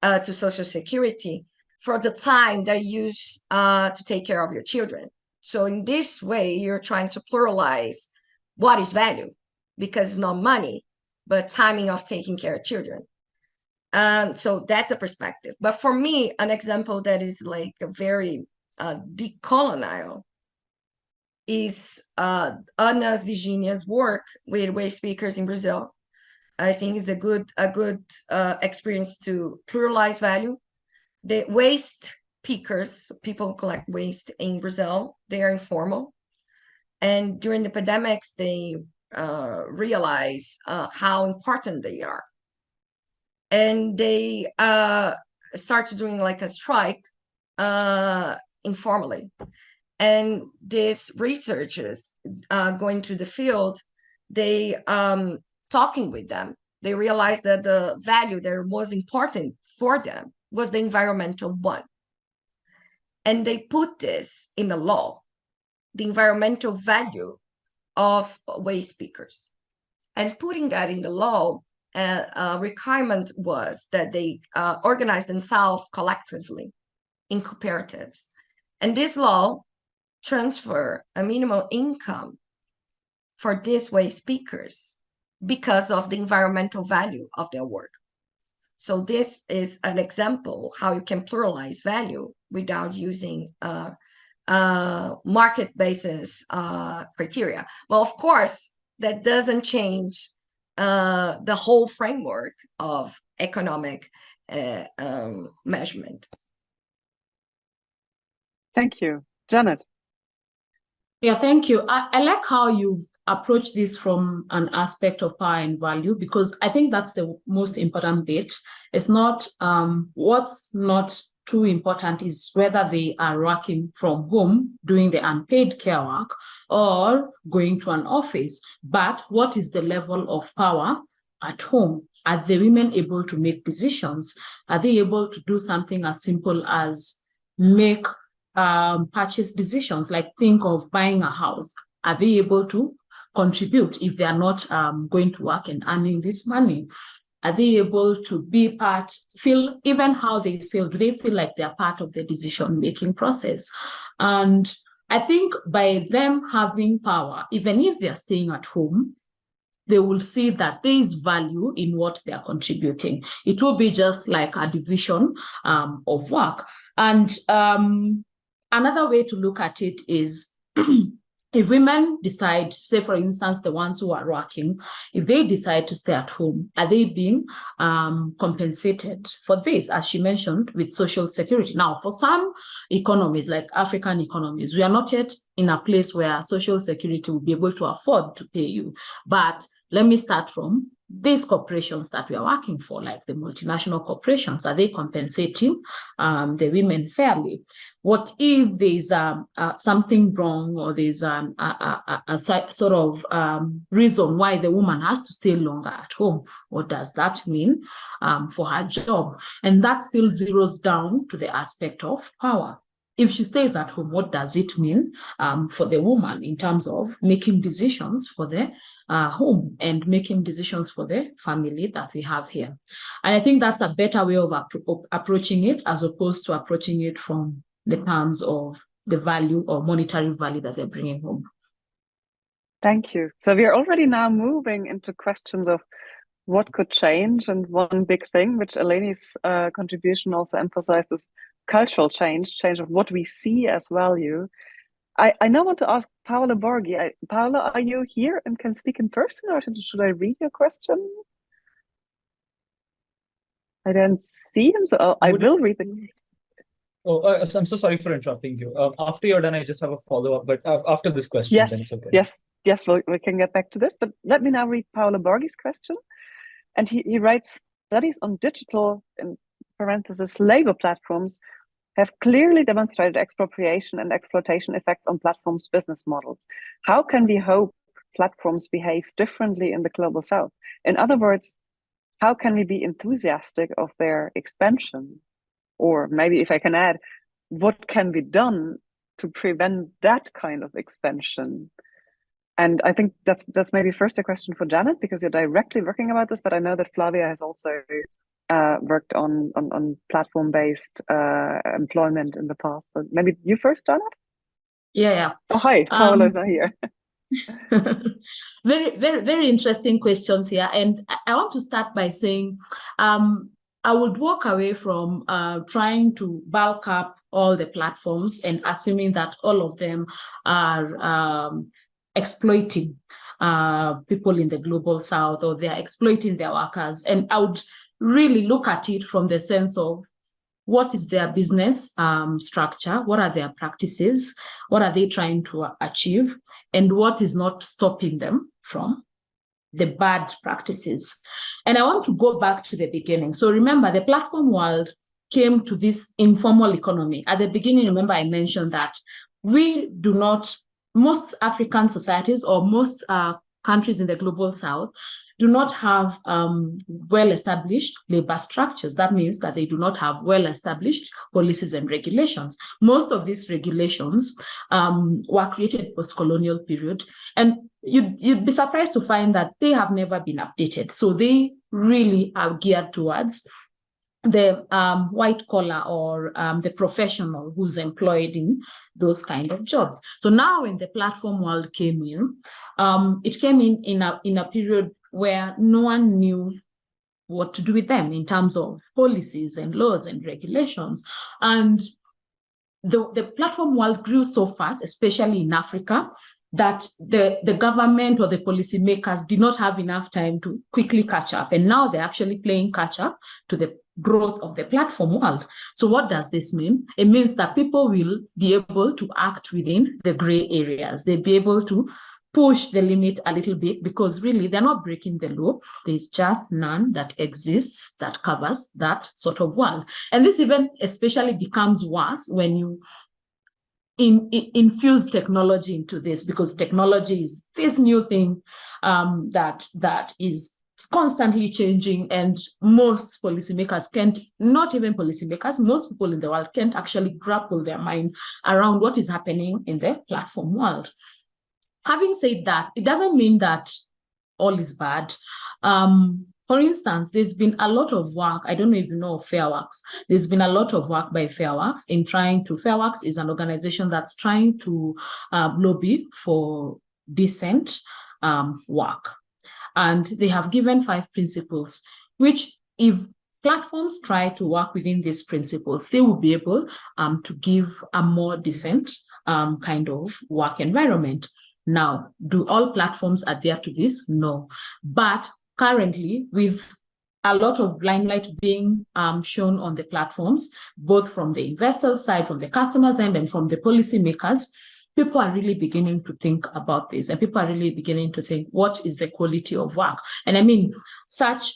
to Social Security for the time that you use to take care of your children. So in this way, you're trying to pluralize what is value, because it's not money, but timing of taking care of children. So that's a perspective. But for me, an example that is a very decolonial is Ana Virginia's work with waste speakers in Brazil. I think it's a good experience to pluralize value. The waste pickers, people who collect waste in Brazil, they are informal. And during the pandemics, they realize how important they are. And they start doing a strike informally. And these researchers going to the field, they talking with them, they realized that the value that was important for them was the environmental one. And they put this in the law, the environmental value of waste speakers. And putting that in the law, a requirement was that they organize themselves collectively in cooperatives. And this law transfer a minimum income for these waste speakers because of the environmental value of their work. So this is an example how you can pluralize value without using market basis criteria. Well, of course, that doesn't change the whole framework of economic measurement. Thank you. Janet. Yeah, thank you. I like how you've approached this from an aspect of power and value, because I think that's the most important bit. It's not what's not too important is whether they are working from home, doing the unpaid care work, or going to an office. But what is the level of power at home? Are the women able to make decisions? Are they able to do something as simple as make purchase decisions, like think of buying a house? Are they able to contribute if they are not going to work and earning this money? Are they able to be part, feel even how they feel? Do they feel like they're part of the decision-making process? And I think by them having power, even if they're staying at home, they will see that there is value in what they are contributing. It will be just like a division of work. And another way to look at it is if women decide, say, for instance, the ones who are working, if they decide to stay at home, are they being compensated for this, as she mentioned, with Social Security? Now, for some economies, like African economies, we are not yet in a place where Social Security will be able to afford to pay you. But let me start from these corporations that we are working for, like the multinational corporations. Are they compensating the women fairly? What if there's something wrong, or there's a sort of reason why the woman has to stay longer at home? What does that mean for her job? And that still zeroes down to the aspect of power. If she stays at home, what does it mean for the woman in terms of making decisions for the home and making decisions for the family that we have here? And I think that's a better way of approaching it, as opposed to approaching it from the terms of the value or monetary value that they're bringing home. Thank you. So we are already now moving into questions of what could change. And one big thing, which Eleni's contribution also emphasized, is cultural change of what we see as value. I now want to ask Paolo Borghi. Paolo, are you here and can speak in person, or should I read your question? I don't see him, so I will read the... Oh, I'm so sorry for interrupting you. After you're done, I just have a follow-up, but after this question, yes, then it's okay. Yes, we can get back to this, but let me now read Paolo Borghi's question. And he writes, studies on digital, in parentheses, labor platforms have clearly demonstrated expropriation and exploitation effects on platforms' business models. How can we hope platforms behave differently in the global south? In other words, how can we be enthusiastic of their expansion? Or maybe if I can add, what can be done to prevent that kind of expansion? And I think that's maybe first a question for Janet, because you're directly working about this, but I know that Flavia has also worked on platform-based employment in the past. So maybe you first, Janet? Yeah. Oh, hi, Paolo's not here. Very, very, very interesting questions here. And I want to start by saying, I would walk away from trying to bulk up all the platforms and assuming that all of them are exploiting people in the global south, or they're exploiting their workers. And I would really look at it from the sense of, what is their business structure? What are their practices? What are they trying to achieve? And what is not stopping them from the bad practices? And I want to go back to the beginning. So remember, the platform world came to this informal economy. At the beginning, remember I mentioned that most African societies, or most countries in the global south, do not have well-established labor structures. That means that they do not have well-established policies and regulations. Most of these regulations were created post-colonial period, and you'd be surprised to find that they have never been updated. So they really are geared towards the white collar, or the professional who's employed in those kind of jobs. So now when the platform world came in, it came in a period where no one knew what to do with them in terms of policies and laws and regulations. And the platform world grew so fast, especially in Africa, that the government or the policymakers did not have enough time to quickly catch up. And now they're actually playing catch up to the growth of the platform world. So what does this mean? It means that people will be able to act within the gray areas. They'll be able to push the limit a little bit, because really they're not breaking the law. There's just none that exists that covers that sort of world. And this even especially becomes worse when you infuse technology into this, because technology is this new thing that is constantly changing, and most policymakers can't, not even policymakers, most people in the world can't actually grapple their mind around what is happening in the platform world. Having said that, it doesn't mean that all is bad. For instance, there's been a lot of work, I don't know if you know of Fairworks, there's been a lot of work by Fairworks in Fairworks is an organization that's trying to lobby for decent work. And they have given 5 principles, which if platforms try to work within these principles, they will be able to give a more decent kind of work environment. Now, do all platforms adhere to this? No. But currently, with a lot of limelight being shown on the platforms, both from the investors' side, from the customers' end, and from the policymakers, people are really beginning to think about this, and people are really beginning to think, what is the quality of work? And I mean, such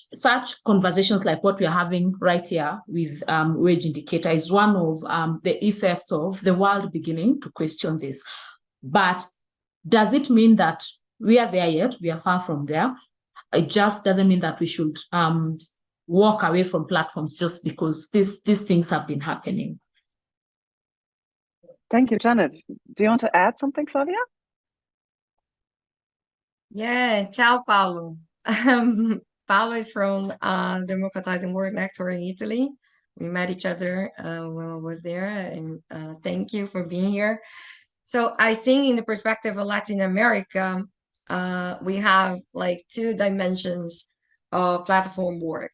conversations like what we're having right here with wage indicator is one of the effects of the world beginning to question this. But does it mean that we are there yet? We are far from there. It just doesn't mean that we should walk away from platforms just because these things have been happening. Thank you, Janet. Do you want to add something, Flavia? Yeah, ciao Paolo. Paolo is from Democratizing Work Network in Italy. We met each other when I was there, and thank you for being here. So I think in the perspective of Latin America, we have like two dimensions of platform work.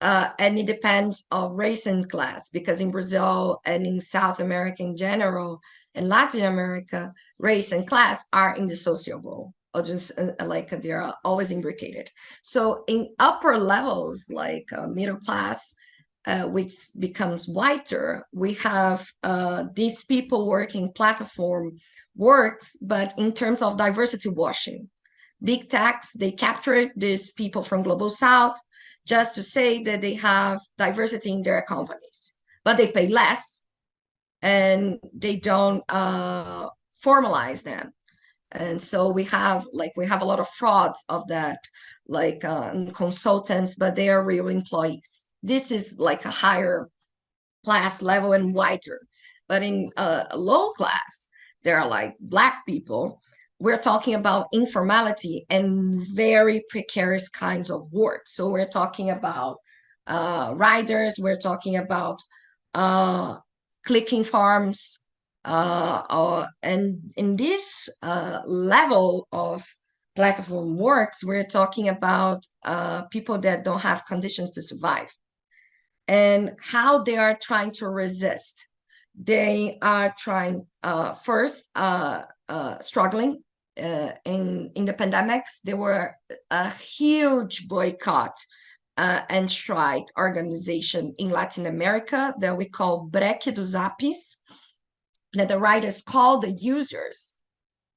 And it depends on race and class, because in Brazil and in South America in general, and Latin America, race and class are indissociable, or just like they're always imbricated. So in upper levels, like middle class, which becomes whiter, we have these people working platform works, but in terms of diversity washing. Big techs, they captured these people from Global South just to say that they have diversity in their companies, but they pay less and they don't formalize them. And so we have a lot of frauds of that, like consultants, but they are real employees. This is like a higher class level and whiter. But in a low class, there are like Black people. We're talking about informality and very precarious kinds of work. So we're talking about riders, we're talking about clicking farms, and in this level of platform works, we're talking about people that don't have conditions to survive, and how they are trying to resist. They are trying first struggling in the pandemics. There were a huge boycott and strike organization in Latin America that we call Break dos Apps, that the writers call the users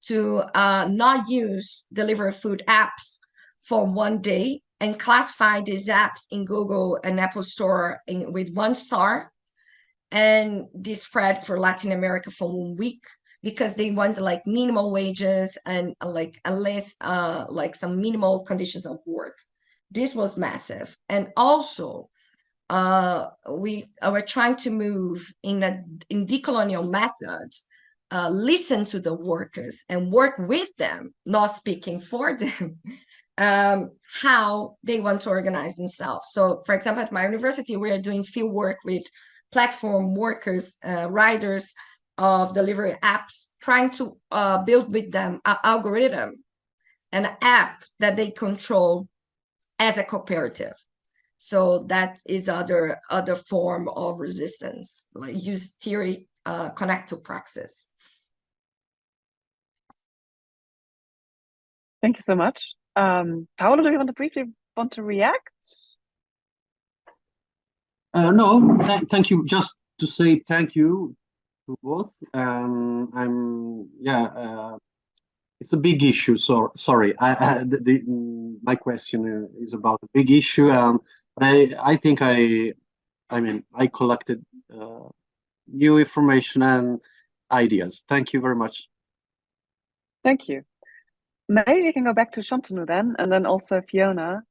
to not use delivery food apps for one day and classify these apps in Google and Apple Store with 1 star, and this spread for Latin America for 1 week, because they want like minimal wages and like at least like some minimal conditions of work. This was massive. And also we were trying to move in decolonial methods, listen to the workers and work with them, not speaking for them, how they want to organize themselves. So for example, at my university, we are doing field work with platform workers, writers of delivery apps, trying to build with them an algorithm, an app that they control as a cooperative. So that is other form of resistance, like use theory, connect to praxis. Thank you so much. Paolo, do you want to briefly react? No, thank you. Just to say thank you to both. It's a big issue. So sorry, my question is about a big issue. But I think I collected new information and ideas. Thank you very much. Thank you. Maybe we can go back to Shantanu then, and then also Fiona.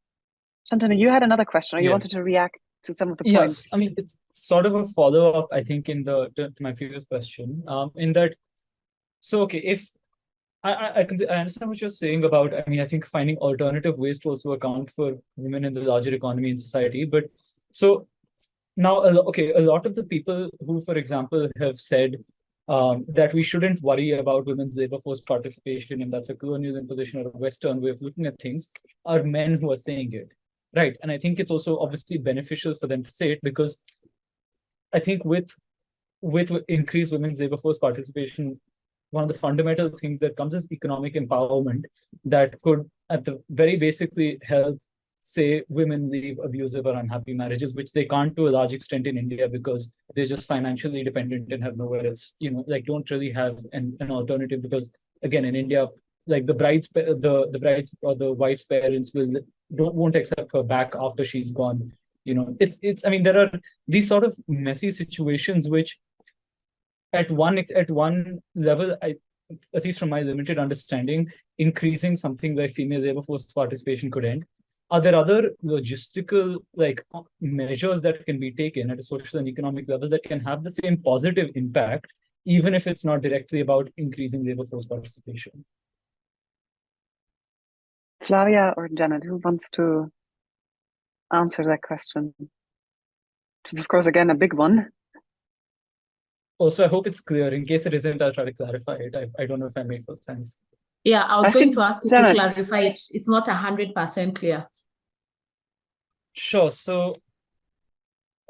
Shantanu, you had another question, or you wanted to react to some of the points? Yes, I mean, it's sort of a follow-up, I think, to my previous question, in that, so, okay, if I understand what you're saying about, I mean, I think finding alternative ways to also account for women in the larger economy and society. But so now, okay, a lot of the people who, for example, have said that we shouldn't worry about women's labor force participation, and that's a colonial imposition or a Western way of looking at things, are men who are saying it, right? And I think it's also obviously beneficial for them to say it, because I think with increased women's labor force participation, one of the fundamental things that comes is economic empowerment that could, at the very basically, help say women leave abusive or unhappy marriages, which they can't to a large extent in India because they're just financially dependent and have nowhere else, like don't really have an alternative, because again, in India, like the bride's or the wife's parents won't accept her back after she's gone. I mean, there are these sort of messy situations which at one level, at least from my limited understanding, increasing something like female labor force participation could end. Are there other logistical measures that can be taken at a social and economic level that can have the same positive impact, even if it's not directly about increasing labor force participation? Flavia or Janet, who wants to answer that question? Which is, of course, again, a big one. Also, I hope it's clear. In case it isn't, I'll try to clarify it. I don't know if I made full sense. Yeah, I was going to ask you Janet. to clarify it. It's not 100% clear. Sure. So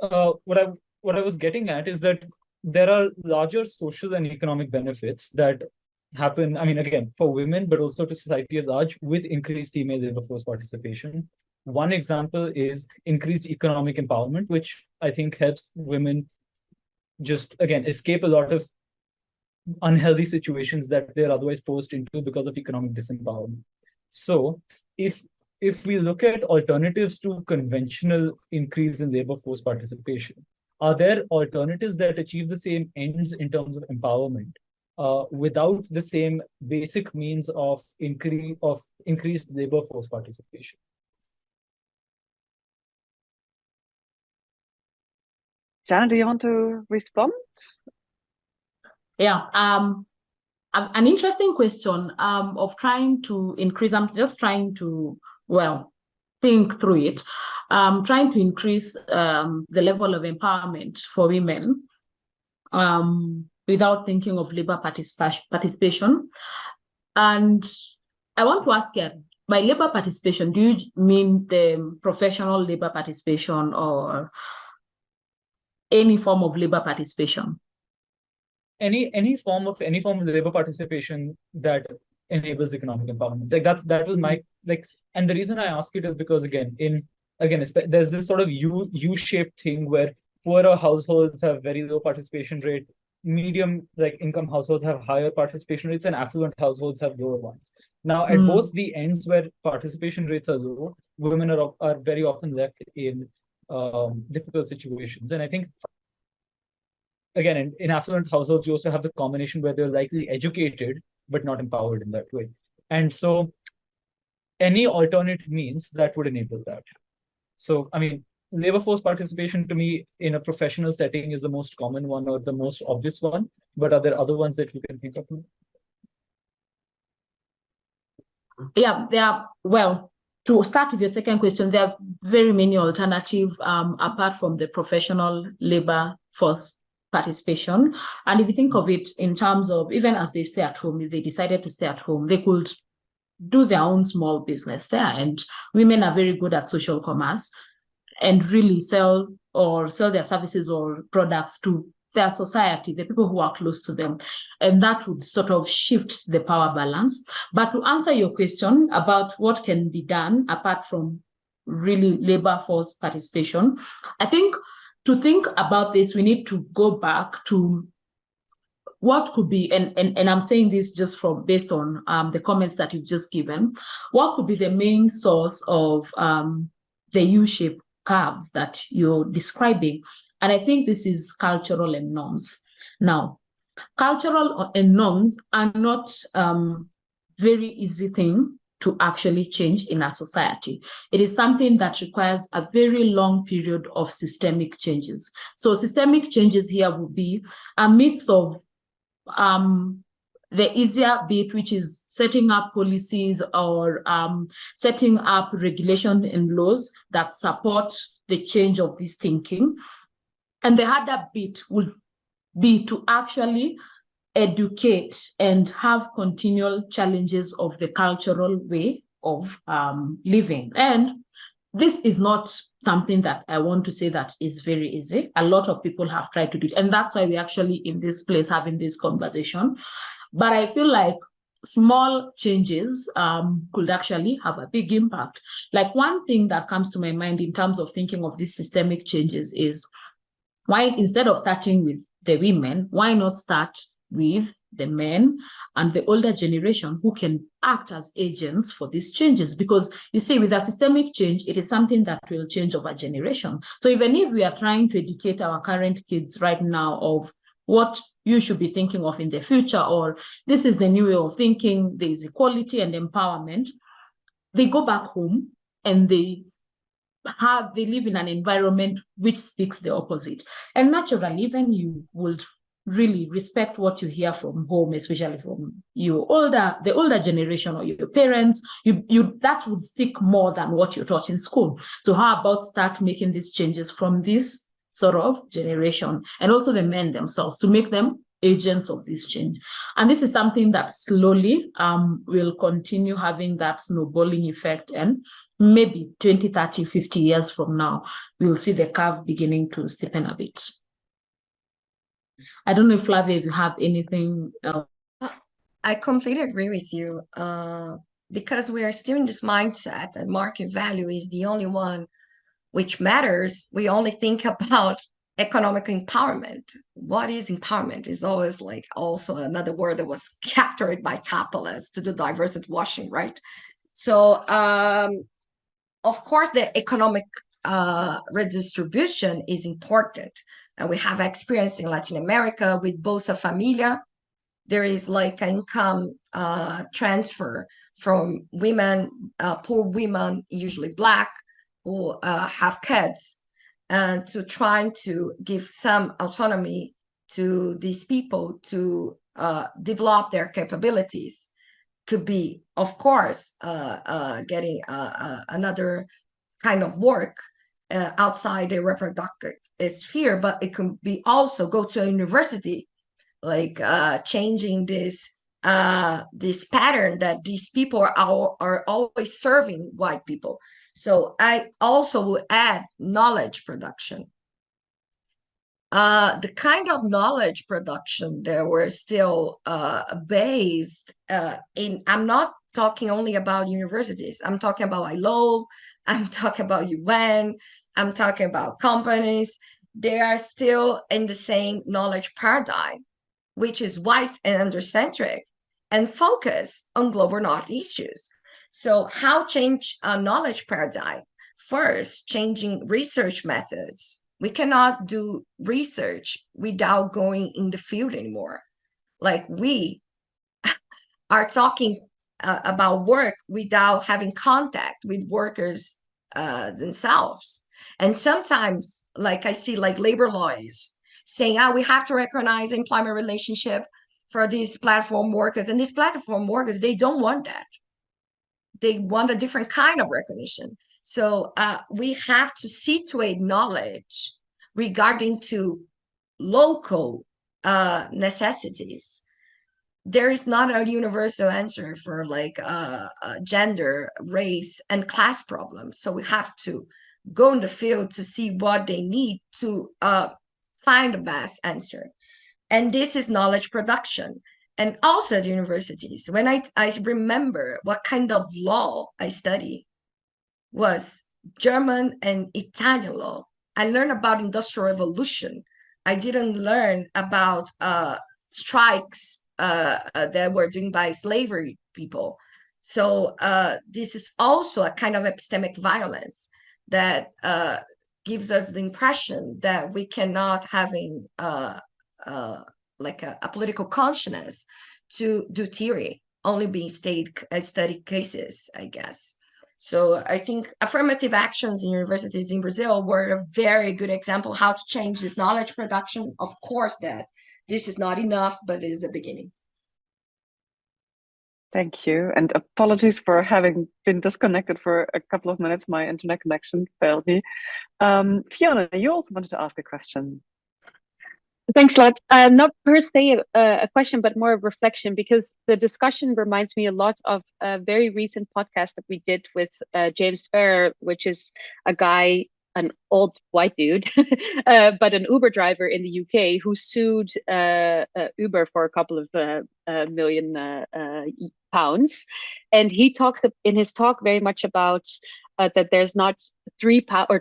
what I was getting at is that there are larger social and economic benefits that happen, I mean, again, for women, but also to society at large with increased female labor force participation. One example is increased economic empowerment, which I think helps women just, again, escape a lot of unhealthy situations that they're otherwise forced into because of economic disempowerment. So if we look at alternatives to conventional increase in labor force participation, are there alternatives that achieve the same ends in terms of empowerment without the same basic means of increased labor force participation? Janet, do you want to respond? Yeah, an interesting question of trying to increase. I'm just trying to, think through it. Trying to increase the level of empowerment for women without thinking of labor participation. And I want to ask you, by labor participation, do you mean the professional labor participation or any form of labor participation? Any form of labor participation that enables economic empowerment. That was my and the reason I ask it is because there's this sort of U-shaped thing where poorer households have very low participation rate, medium income households have higher participation rates, and affluent households have lower ones. Now, at both the ends where participation rates are low, women are very often left in difficult situations. And I think, again, in affluent households, you also have the combination where they're likely educated, but not empowered in that way. And so any alternate means that would enable that. So, I mean, labor force participation to me in a professional setting is the most common one or the most obvious one, but are there other ones that you can think of? Yeah, well, to start with your second question, there are very many alternatives apart from the professional labor force participation. And if you think of it in terms of, even as they stay at home, if they decided to stay at home, they could do their own small business there. And women are very good at social commerce and really sell their services or products to their society, the people who are close to them. And that would sort of shift the power balance. But to answer your question about what can be done apart from really labor force participation, I think to think about this, we need to go back to what could be, and I'm saying this just based on the comments that you've just given, what could be the main source of the U-shaped curve that you're describing? And I think this is cultural and norms. Now, cultural and norms are not very easy thing to actually change in our society. It is something that requires a very long period of systemic changes. So systemic changes here would be a mix of the easier bit, which is setting up policies or setting up regulation and laws that support the change of this thinking. And the harder bit would be to actually educate and have continual challenges of the cultural way of living. And this is not something that I want to say that is very easy. A lot of people have tried to do it. And that's why we're actually in this place having this conversation. But I feel like small changes could actually have a big impact. Like one thing that comes to my mind in terms of thinking of these systemic changes is why, instead of starting with the women, why not start with the men and the older generation who can act as agents for these changes? Because you see, with a systemic change, it is something that will change over generation. So even if we are trying to educate our current kids right now of what you should be thinking of in the future, or this is the new way of thinking, there is equality and empowerment, they go back home and they live in an environment which speaks the opposite. And naturally, even you would really respect what you hear from home, especially from the older generation or your parents. You that would stick more than what you're taught in school. So how about start making these changes from this sort of generation, and also the men themselves, to make them agents of this change. And this is something that slowly will continue having that snowballing effect, and maybe 20, 30, 50 years from now, we'll see the curve beginning to steepen a bit. I don't know if Flavia, if you have anything else. I completely agree with you, because we are still in this mindset that market value is the only one which matters. We only think about economic empowerment. What is empowerment is always like also another word that was captured by capitalists to do diversity washing, right? So of course the economic redistribution is important, and we have experience in Latin America with Bolsa Familia. There is like income transfer from women, poor women, usually Black, who have kids, and to trying to give some autonomy to these people to develop their capabilities. Could be, of course, getting another kind of work outside the reproductive sphere, but it can be also go to a university, like changing this pattern that these people are always serving white people. So I also would add knowledge production. The kind of knowledge production that were still based in, I'm not talking only about universities, I'm talking about ILO, I'm talking about UN, I'm talking about companies. They are still in the same knowledge paradigm, which is white and undercentric and focus on global north issues. So how change a knowledge paradigm? First, changing research methods. We cannot do research without going in the field anymore. Like we are talking about work without having contact with workers themselves. And sometimes, like I see like labor lawyers saying, we have to recognize employment relationship for these platform workers. And these platform workers, they don't want that. They want a different kind of recognition. So we have to situate knowledge regarding to local necessities. There is not a universal answer for like gender, race, and class problems. So we have to go in the field to see what they need to find the best answer. And this is knowledge production. And also at universities, when I remember what kind of law I studied was German and Italian law. I learned about Industrial Revolution. I didn't learn about strikes that were done by slavery people. So this is also a kind of epistemic violence that gives us the impression that we cannot having like a political consciousness to do theory, only being studied cases, I guess. So I think affirmative actions in universities in Brazil were a very good example how to change this knowledge production. Of course, that this is not enough, but it is the beginning. Thank you. And apologies for having been disconnected for a couple of minutes. My internet connection failed me. Fiona, you also wanted to ask a question. Thanks a lot. Not per se a question, but more of reflection, because the discussion reminds me a lot of a very recent podcast that we did with James Ferrer, which is a guy an old white dude, but an Uber driver in the UK who sued Uber for a couple of million pounds. And he talked in his talk very much about that there's not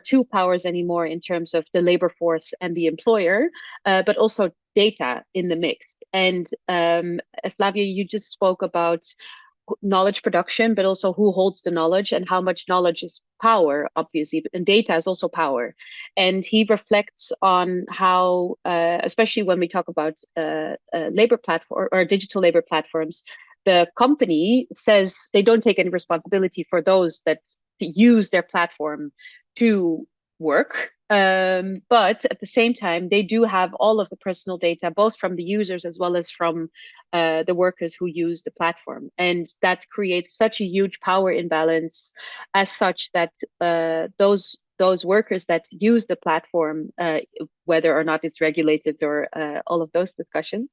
two powers anymore in terms of the labor force and the employer, but also data in the mix. And Flavia, you just spoke about knowledge production, but also who holds the knowledge and how much knowledge is power, obviously, and data is also power. And he reflects on how, especially when we talk about labor platform or digital labor platforms, the company says they don't take any responsibility for those that use their platform to work. But at the same time, they do have all of the personal data, both from the users as well as from the workers who use the platform. And that creates such a huge power imbalance as such that those workers that use the platform, whether or not it's regulated or all of those discussions,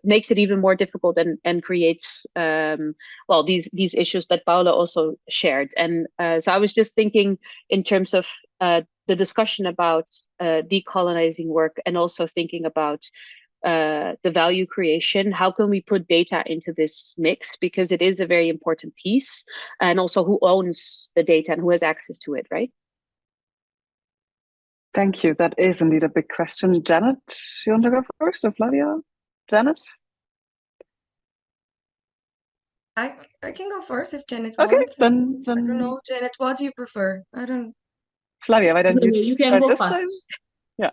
makes it even more difficult and creates these issues that Paula also shared. And so I was just thinking in terms of the discussion about decolonizing work, and also thinking about the value creation. How can we put data into this mix, because it is a very important piece, and also who owns the data and who has access to it, right? Thank you. That is indeed a big question. Janet, you want to go first, or Flavia? Janet? I can go first if Janet Okay, wants. then I don't know, Janet, what do you prefer? I don't. Flavia, why don't You can start go this time? first. Yeah.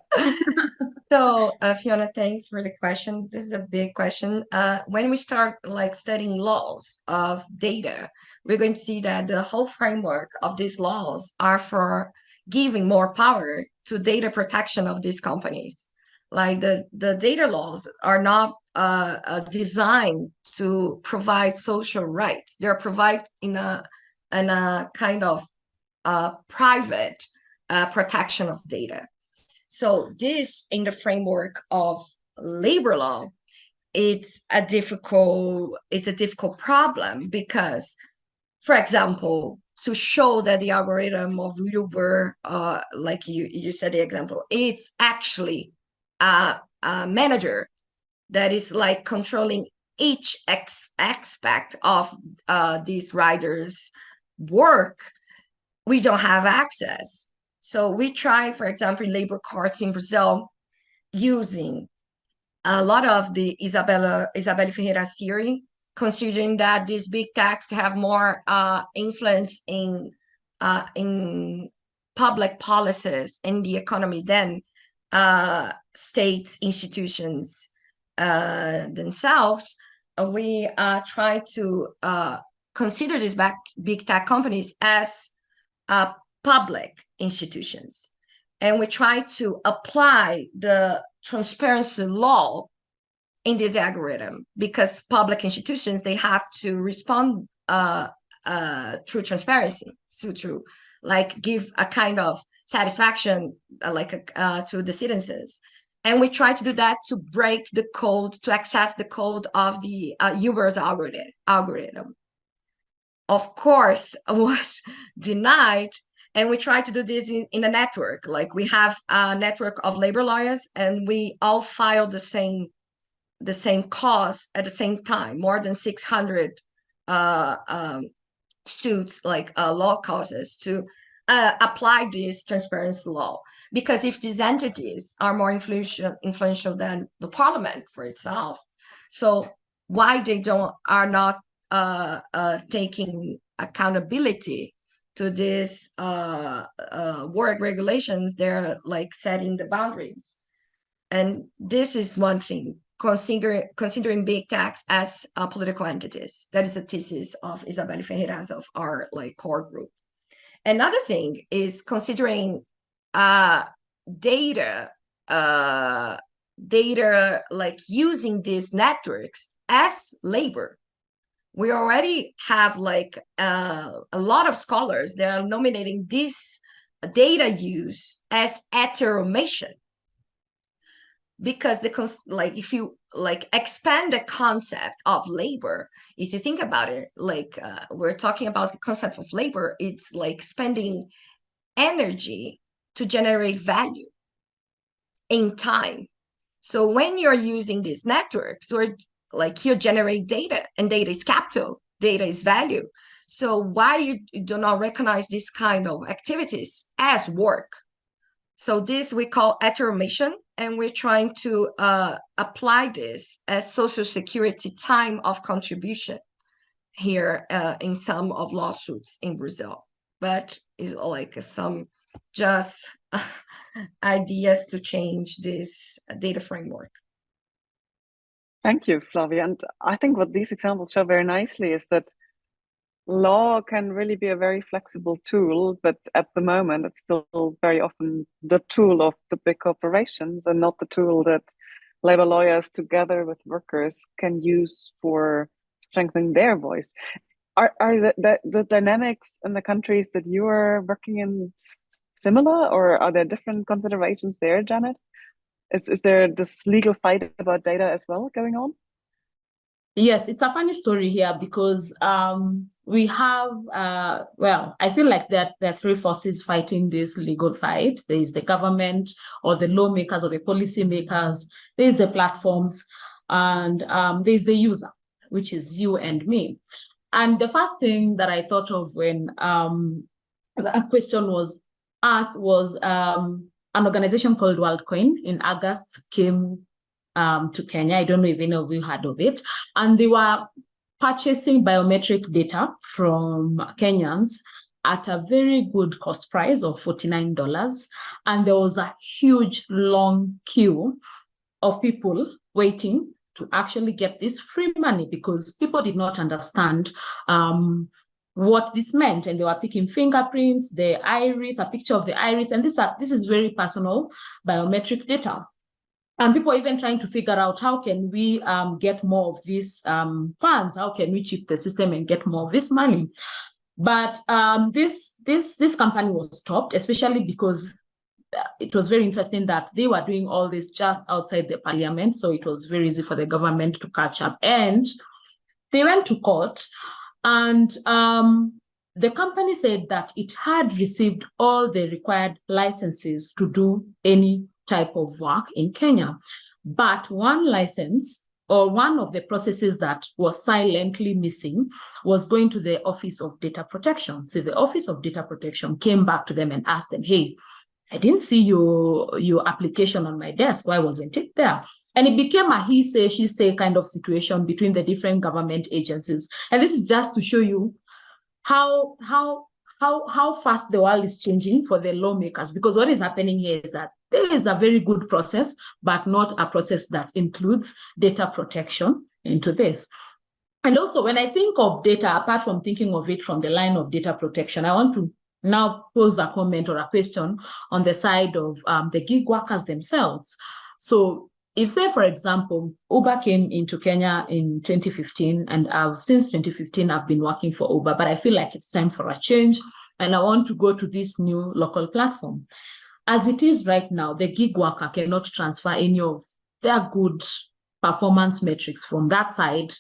So, Fiona, thanks for the question. This is a big question. When we start like studying laws of data, we're going to see that the whole framework of these laws are for giving more power to data protection of these companies. Like the data laws are not designed to provide social rights. They're provided in a kind of private protection of data. So this, in the framework of labor law, it's a difficult problem, because, for example, to show that the algorithm of Uber, like you said the example, it's actually a manager that is like controlling each aspect of these riders' work, we don't have access. So we try, for example, in labor courts in Brazil, using a lot of the Isabelle Ferreira's theory, considering that these big techs have more influence in public policies in the economy than state institutions themselves. We try to consider these big tech companies as public institutions, and we try to apply the transparency law in this algorithm, because public institutions, they have to respond through transparency, so to like give a kind of satisfaction to the citizens. And we try to do that to break the code, to access the code of the Uber's algorithm. Of course, was denied. And we try to do this in a network. Like we have a network of labor lawyers, and we all file the same cause at the same time, more than 600 suits, like law causes, to apply this transparency law. Because if these entities are more influential than the parliament for itself, so why they are not taking accountability to this work regulations, they're like setting the boundaries. And this is one thing, considering big techs as political entities. That is the thesis of Isabelle Ferreira of our like core group. Another thing is considering data like using these networks as labor. We already have like a lot of scholars that are nominating this data use as heteromation, because if you like expand the concept of labor. If you think about it, like we're talking about the concept of labor, it's like spending energy to generate value in time. So when you're using these networks, or like you generate data, and data is capital, data is value. So why you do not recognize this kind of activities as work? So this we call automation, and we're trying to apply this as social security time of contribution here in some of lawsuits in Brazil. But it's like some just ideas to change this data framework. Thank you, Flavia. And I think what these examples show very nicely is that law can really be a very flexible tool, but at the moment it's still very often the tool of the big corporations and not the tool that labor lawyers together with workers can use for strengthening their voice. Are the dynamics in the countries that you are working in similar, or are there different considerations there, Janet? Is there this legal fight about data as well going on? Yes, it's a funny story here because we have, well, I feel like there are three forces fighting this legal fight. There is the government or the lawmakers or the policymakers, there is the platforms, and there is the user, which is you and me. And the first thing that I thought of when the question was asked was an organization called WorldCoin in August came to Kenya. I don't know if any of you heard of it. And they were purchasing biometric data from Kenyans at a very good cost price of $49. And there was a huge long queue of people waiting to actually get this free money because people did not understand what this meant. And they were picking fingerprints, the iris, a picture of the iris. And this is very personal biometric data. And people are even trying to figure out how can we get more of these funds? How can we cheat the system and get more of this money? But this company was stopped, especially because it was very interesting that they were doing all this just outside the parliament. So it was very easy for the government to catch up. And they went to court, and the company said that it had received all the required licenses to do any type of work in Kenya. But one license, or one of the processes that was silently missing, was going to the Office of Data Protection. So the Office of Data Protection came back to them and asked them, hey, I didn't see your application on my desk. Why wasn't it there? And it became a he say, she say kind of situation between the different government agencies. And this is just to show you how fast the world is changing for the lawmakers, because what is happening here is that there is a very good process, but not a process that includes data protection into this. And also, when I think of data, apart from thinking of it from the line of data protection, I want to now pose a comment or a question on the side of the gig workers themselves. So if, say, for example, Uber came into Kenya in 2015, and since 2015, I've been working for Uber, but I feel like it's time for a change, and I want to go to this new local platform. As it is right now, the gig worker cannot transfer any of their good performance metrics from that side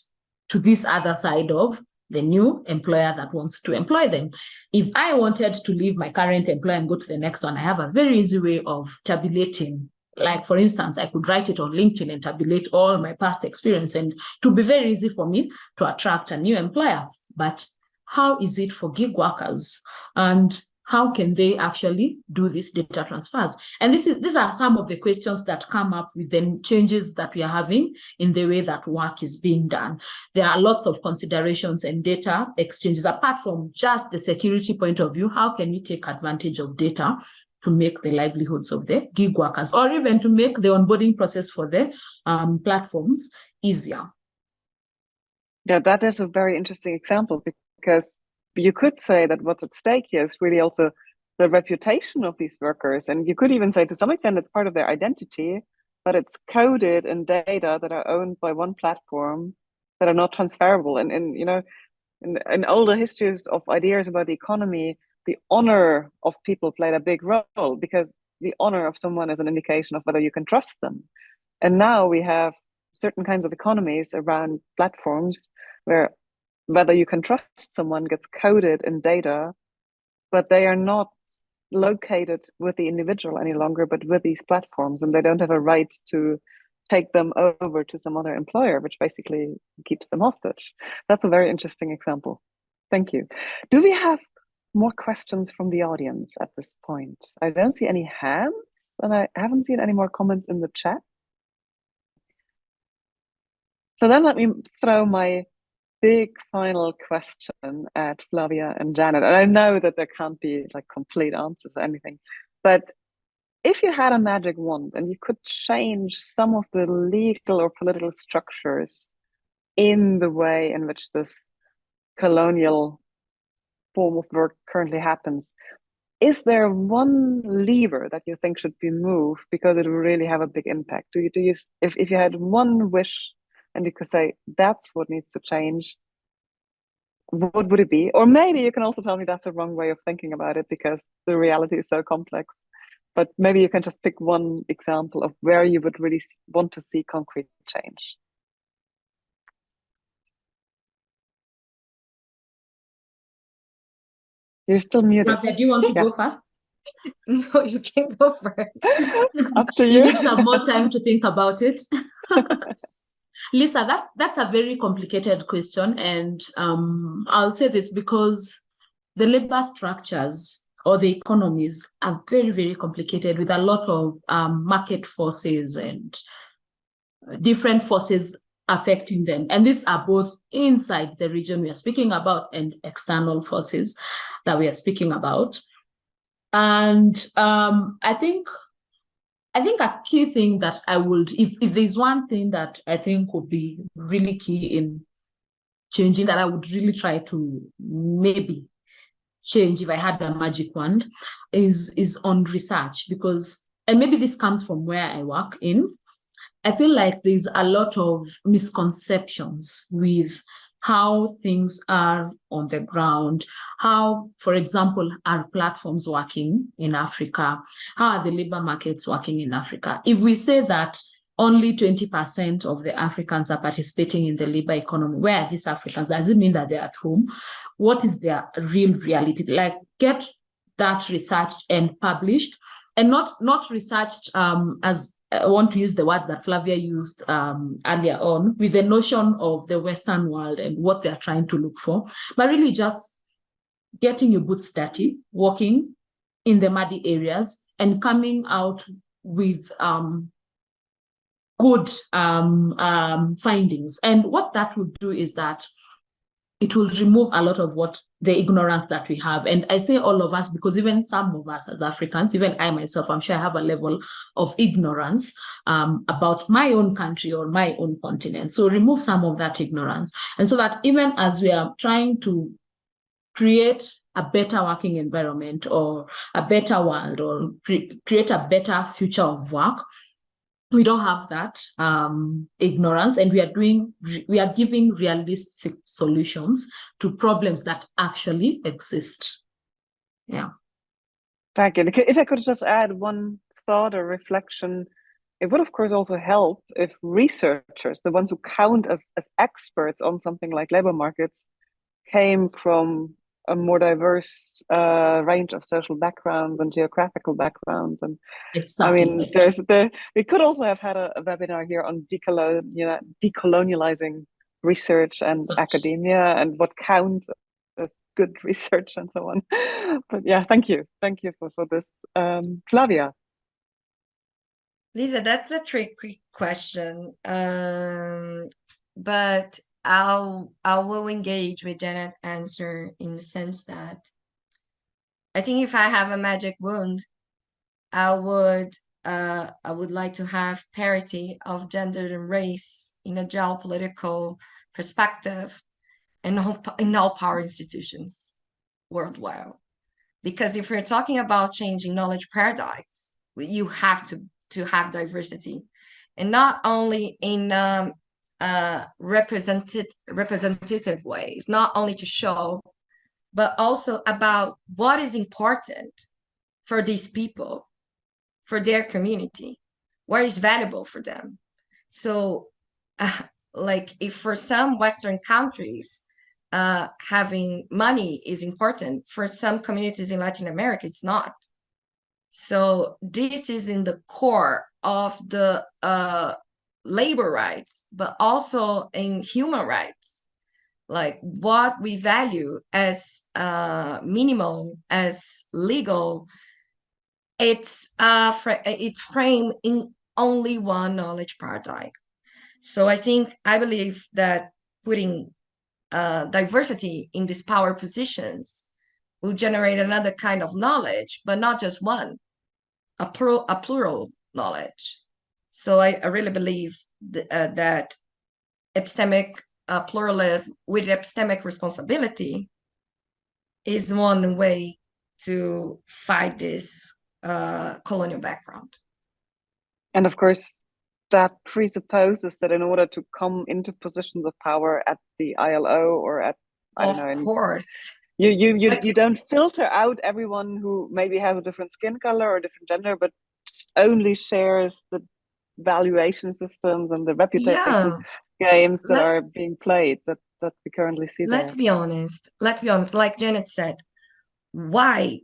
to this other side of the new employer that wants to employ them. If I wanted to leave my current employer and go to the next one, I have a very easy way of tabulating. Like, for instance, I could write it on LinkedIn and tabulate all my past experience, and it would be very easy for me to attract a new employer. But how is it for gig workers? And how can they actually do these data transfers? And these are some of the questions that come up with the changes that we are having in the way that work is being done. There are lots of considerations and data exchanges. Apart from just the security point of view, how can we take advantage of data to make the livelihoods of the gig workers, or even to make the onboarding process for the platforms easier? Yeah, that is a very interesting example, because you could say that what's at stake here is really also the reputation of these workers. And you could even say to some extent it's part of their identity, but it's coded in data that are owned by one platform that are not transferable. And you know, in older histories of ideas about the economy, the honor of people played a big role, because the honor of someone is an indication of whether you can trust them. And now we have certain kinds of economies around platforms where whether you can trust someone gets coded in data, but they are not located with the individual any longer, but with these platforms, and they don't have a right to take them over to some other employer, which basically keeps them hostage. That's a very interesting example. Thank you. Do we have more questions from the audience at this point? I don't see any hands, and I haven't seen any more comments in the chat. So then let me throw my big final question at Flavia and Janet. And I know that there can't be like complete answers to anything, but if you had a magic wand and you could change some of the legal or political structures in the way in which this colonial form of work currently happens, is there one lever that you think should be moved because it will really have a big impact? If you had one wish and you could say that's what needs to change, what would it be? Or maybe you can also tell me that's a wrong way of thinking about it because the reality is so complex. But maybe you can just pick one example of where you would really want to see concrete change. You're still muted. Flavia, do you want to Yes. go first? No, you can go first. Up to You you. need some more time to think about it. Lisa, that's a very complicated question, and I'll say this because the labor structures or the economies are very, very complicated with a lot of market forces and different forces affecting them. And these are both inside the region we are speaking about and external forces that we are speaking about. And I think a key thing that I would, if there's one thing that I think would be really key in changing that I would really try to maybe change if I had a magic wand is on research, because, and maybe this comes from where I work in, I feel like there's a lot of misconceptions with how things are on the ground, how, for example, are platforms working in Africa? How are the labor markets working in Africa? If we say that only 20% of the Africans are participating in the labor economy, where are these Africans? Does it mean that they're at home? What is their real reality? Like, get that researched and published, and not researched as I want to use the words that Flavia used earlier on, with the notion of the Western world and what they're trying to look for, but really just getting your boots dirty, walking in the muddy areas, and coming out with good findings. And what that will do is that it will remove a lot of the ignorance that we have. And I say all of us because even some of us as Africans, even I myself, I'm sure I have a level of ignorance about my own country or my own continent. So remove some of that ignorance. And so that even as we are trying to create a better working environment or a better world or create a better future of work, we don't have that ignorance, and we are giving realistic solutions to problems that actually exist. Yeah. Thank you. If I could just add one thought or reflection, it would of course also help if researchers, the ones who count as experts on something like labor markets, came from a more diverse range of social backgrounds and geographical backgrounds. And exactly. I mean, we could also have had a webinar here on decolonializing research and academia and what counts as good research and so on. But yeah, thank you for this. Flavia. Lisa, that's a tricky question, but I will engage with Janet's answer in the sense that I think if I have a magic wand, I would like to have parity of gender and race in a geopolitical perspective in all power institutions worldwide. Because if we're talking about changing knowledge paradigms, you have to have diversity, and not only in representative ways, not only to show, but also about what is important for these people, for their community, what is valuable for them. So like if for some Western countries, having money is important, for some communities in Latin America, it's not. So this is in the core of the labor rights, but also in human rights, like what we value as minimum, as legal. It's framed in only one knowledge paradigm. So I believe that putting diversity in these power positions will generate another kind of knowledge, but not just one, a plural knowledge. So I really believe that epistemic pluralism with epistemic responsibility is one way to fight this colonial background. And of course, that presupposes that in order to come into positions of power at the ILO or at, I don't know, Of course. You don't filter out everyone who maybe has a different skin color or different gender, but only shares the valuation systems and the reputation games that are being played that we currently see there. Let's be honest. Like Janet said, why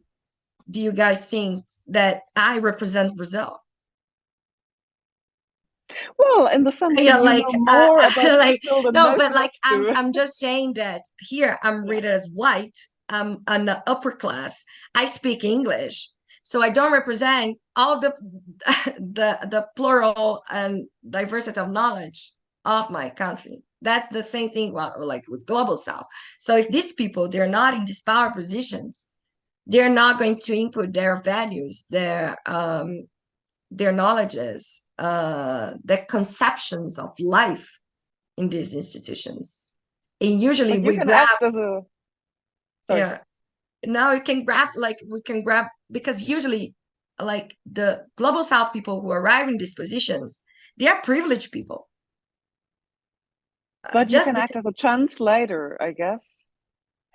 do you guys think that I represent Brazil? Well, in the sense that you know more about Brazil than most but of like us do. I'm just saying that here I'm rated as white. I'm the upper class. I speak English, so I don't represent all the plural and diversity of knowledge of my country. That's the same thing like with Global South. So if these people, they're not in these power positions, they're not going to input their values, their knowledges, their conceptions of life in these institutions. And usually we grab now we can grab because usually like the Global South people who arrive in these positions, they are privileged people. But you can act as a translator, I guess.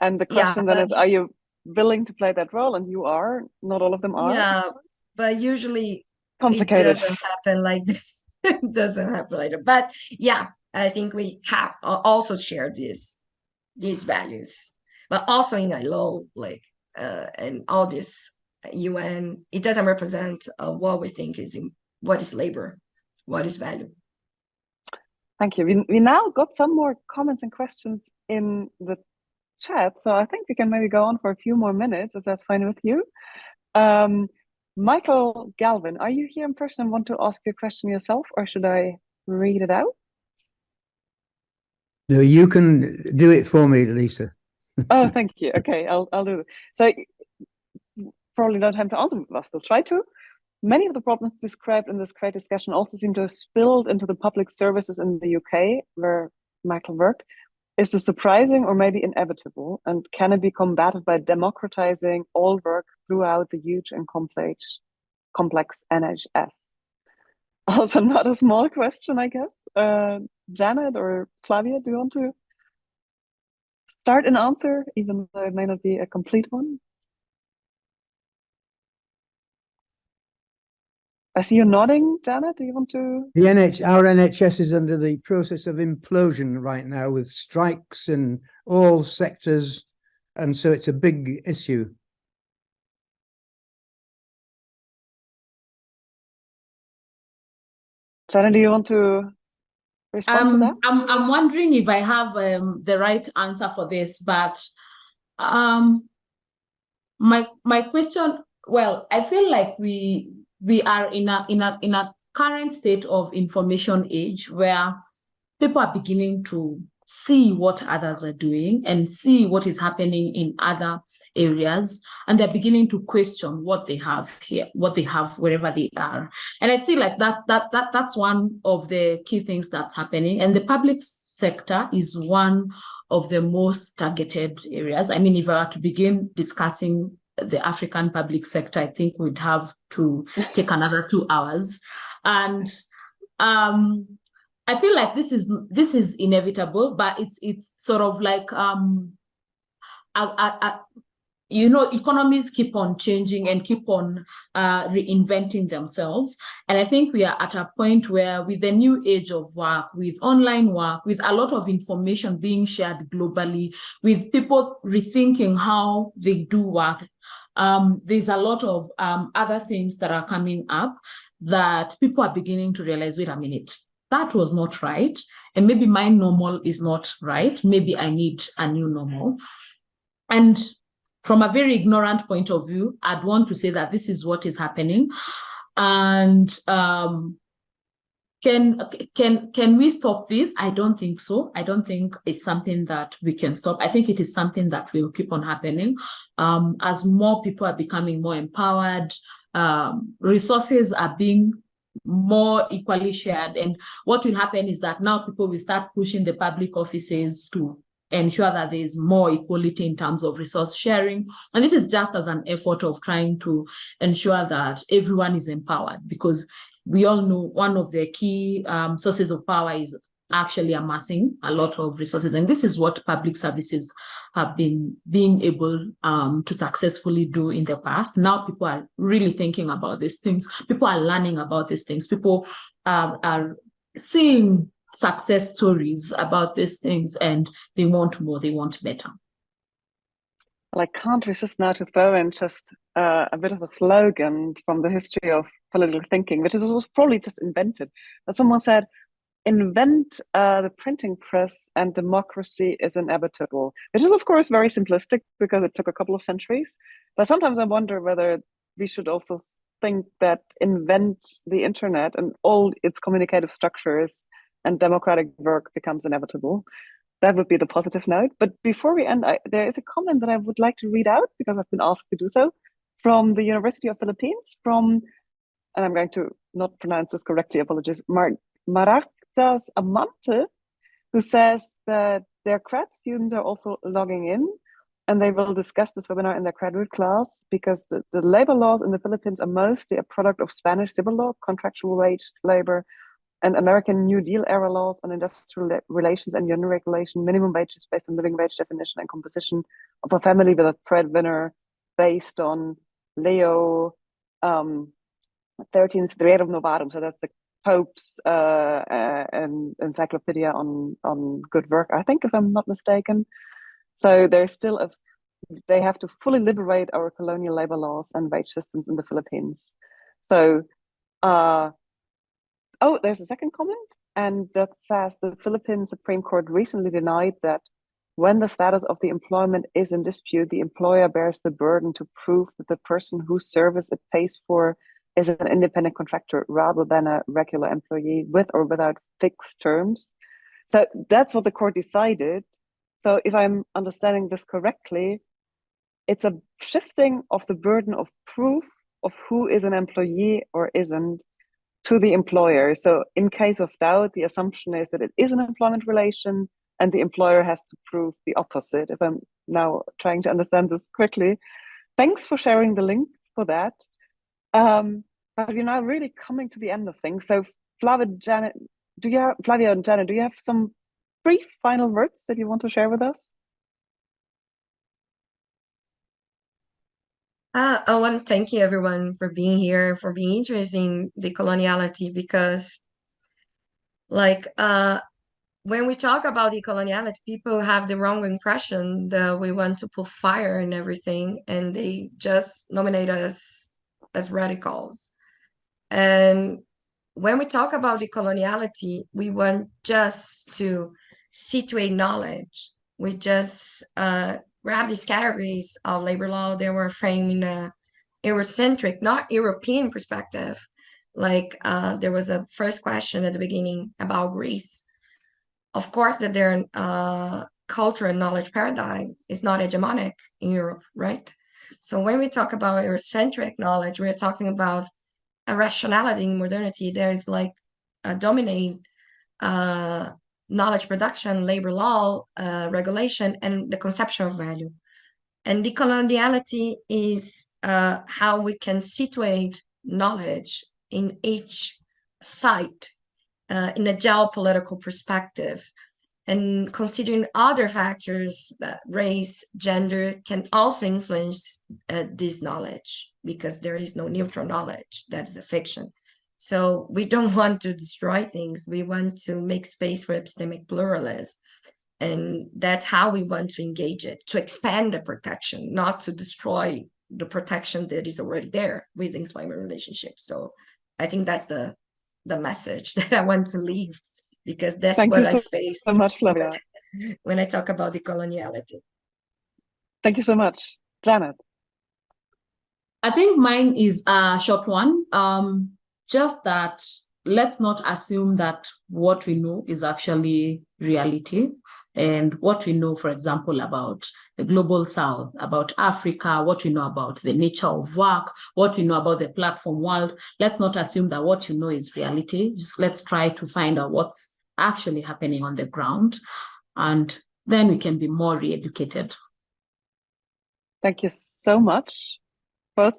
And the question then is, are you willing to play that role? And you are. Not all of them are. Yeah, but usually complicated. It doesn't happen like this. It doesn't happen like that. But yeah, I think we have also share these values, but also in ILO, like and all this UN, it doesn't represent what we think is what is labor, what is value. Thank you. We now got some more comments and questions in the chat, so I think we can maybe go on for a few more minutes if that's fine with you. Michael Galvin, are you here in person and want to ask a question yourself, or should I read it out? No, you can do it for me, Lisa. Oh, thank you. Okay, I'll do it. So probably don't have to answer, but I'll still try to. Many of the problems described in this great discussion also seem to have spilled into the public services in the UK, where Michael worked. Is this surprising or maybe inevitable? And can it be combated by democratizing all work throughout the huge and complex NHS? Also not a small question, I guess. Janet or Flavia, do you want to start an answer, even though it may not be a complete one? I see you nodding, Janet. Do you want to? Our NHS is under the process of implosion right now with strikes in all sectors, and so it's a big issue. Janet, do you want to respond to that? I'm wondering if I have the right answer for this, but my question. Well, I feel like we are in a current state of information age where people are beginning to see what others are doing and see what is happening in other areas, and they're beginning to question what they have here, what they have wherever they are. And I see like that's one of the key things that's happening. And the public sector is one of the most targeted areas. I mean, if I were to begin discussing the African public sector, I think we'd have to take another 2 hours. And I feel like this is inevitable, but it's sort of like economies keep on changing and keep on reinventing themselves. And I think we are at a point where, with the new age of work, with online work, with a lot of information being shared globally, with people rethinking how they do work, there's a lot of other things that are coming up that people are beginning to realize, wait a minute, that was not right. And maybe my normal is not right. Maybe I need a new normal. And from a very ignorant point of view, I'd want to say that this is what is happening. And can we stop this? I don't think so. I don't think it's something that we can stop. I think it is something that will keep on happening. As more people are becoming more empowered, resources are being more equally shared. And what will happen is that now people will start pushing the public offices to ensure that there is more equality in terms of resource sharing. And this is just as an effort of trying to ensure that everyone is empowered, because we all know one of the key sources of power is actually amassing a lot of resources. And this is what public services have been being able to successfully do in the past. Now people are really thinking about these things. People are learning about these things. People are seeing success stories about these things, and they want more, they want better. Well, I can't resist now to throw in just a bit of a slogan from the history of political thinking, which was probably just invented. But someone said, invent the printing press and democracy is inevitable, which is of course very simplistic because it took a couple of centuries. But sometimes I wonder whether we should also think that invent the internet and all its communicative structures and democratic work becomes inevitable. That would be the positive note. But before we end, there is a comment that I would like to read out because I've been asked to do so, from the University of Philippines, from, and I'm going to not pronounce this correctly, apologies, Maractas Amante, who says that their grad students are also logging in and they will discuss this webinar in their graduate class because the labor laws in the Philippines are mostly a product of Spanish civil law, contractual wage labor, and American New Deal era laws on industrial relations and union regulation, minimum wages based on living wage definition and composition of a family with a breadwinner based on Leo 13th Rerum Novarum. So that's the Pope's encyclopedia on good work, I think, if I'm not mistaken. So there's still they have to fully liberate our colonial labor laws and wage systems in the Philippines. So, oh, there's a second comment, and that says the Philippine Supreme Court recently denied that when the status of the employment is in dispute, the employer bears the burden to prove that the person whose service it pays for is an independent contractor rather than a regular employee with or without fixed terms. So that's what the court decided. So if I'm understanding this correctly, it's a shifting of the burden of proof of who is an employee or isn't to the employer. So in case of doubt, the assumption is that it is an employment relation and the employer has to prove the opposite, if I'm now trying to understand this correctly. Thanks for sharing the link for that. But we're now really coming to the end of things. So Flavia and Janet, do you have some brief final words that you want to share with us? I want to thank you everyone for being here, for being interested in decoloniality, because like when we talk about decoloniality, people have the wrong impression that we want to put fire and everything, and they just nominate us as radicals. And when we talk about decoloniality, we want just to situate knowledge. We just grab these categories of labor law that were framed in a Eurocentric, not European perspective. Like there was a first question at the beginning about Greece. Of course, that their culture and knowledge paradigm is not hegemonic in Europe, right? So when we talk about Eurocentric knowledge, we're talking about a rationality in modernity. There is like a dominate knowledge production, labor law, regulation, and the conception of value. And decoloniality is how we can situate knowledge in each site in a geopolitical perspective. And considering other factors, that race, gender, can also influence this knowledge, because there is no neutral knowledge. That is a fiction. So we don't want to destroy things. We want to make space for epistemic pluralism. And that's how we want to engage it, to expand the protection, not to destroy the protection that is already there with employment relationships. So I think that's the message that I want to leave, because that's Thank what you I face so much, Flavia. when I talk about decoloniality. Thank you so much. Janet. I think mine is a short one. Just that let's not assume that what we know is actually reality. And what we know, for example, about the global south, about Africa, what we know about the nature of work, what we know about the platform world, let's not assume that what you know is reality. Just let's try to find out what's actually happening on the ground. And then we can be more re-educated. Thank you so much, both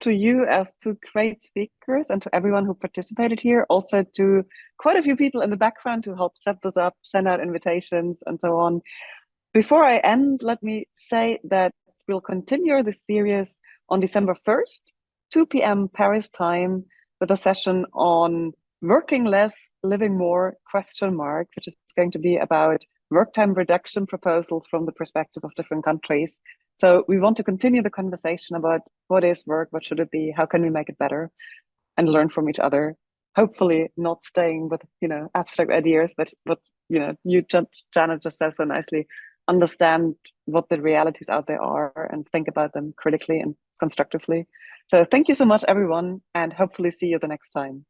to you as two great speakers and to everyone who participated here, also to quite a few people in the background who helped set this up, send out invitations and so on. Before I end, let me say that we'll continue this series on December 1st, 2 p.m. Paris time, with a session on working less, living more, ? Which is going to be about work time reduction proposals from the perspective of different countries. So we want to continue the conversation about what is work, what should it be, how can we make it better, and learn from each other. Hopefully not staying with, abstract ideas, but you, Janet, just said so nicely, understand what the realities out there are and think about them critically and constructively. So thank you so much, everyone, and hopefully see you the next time.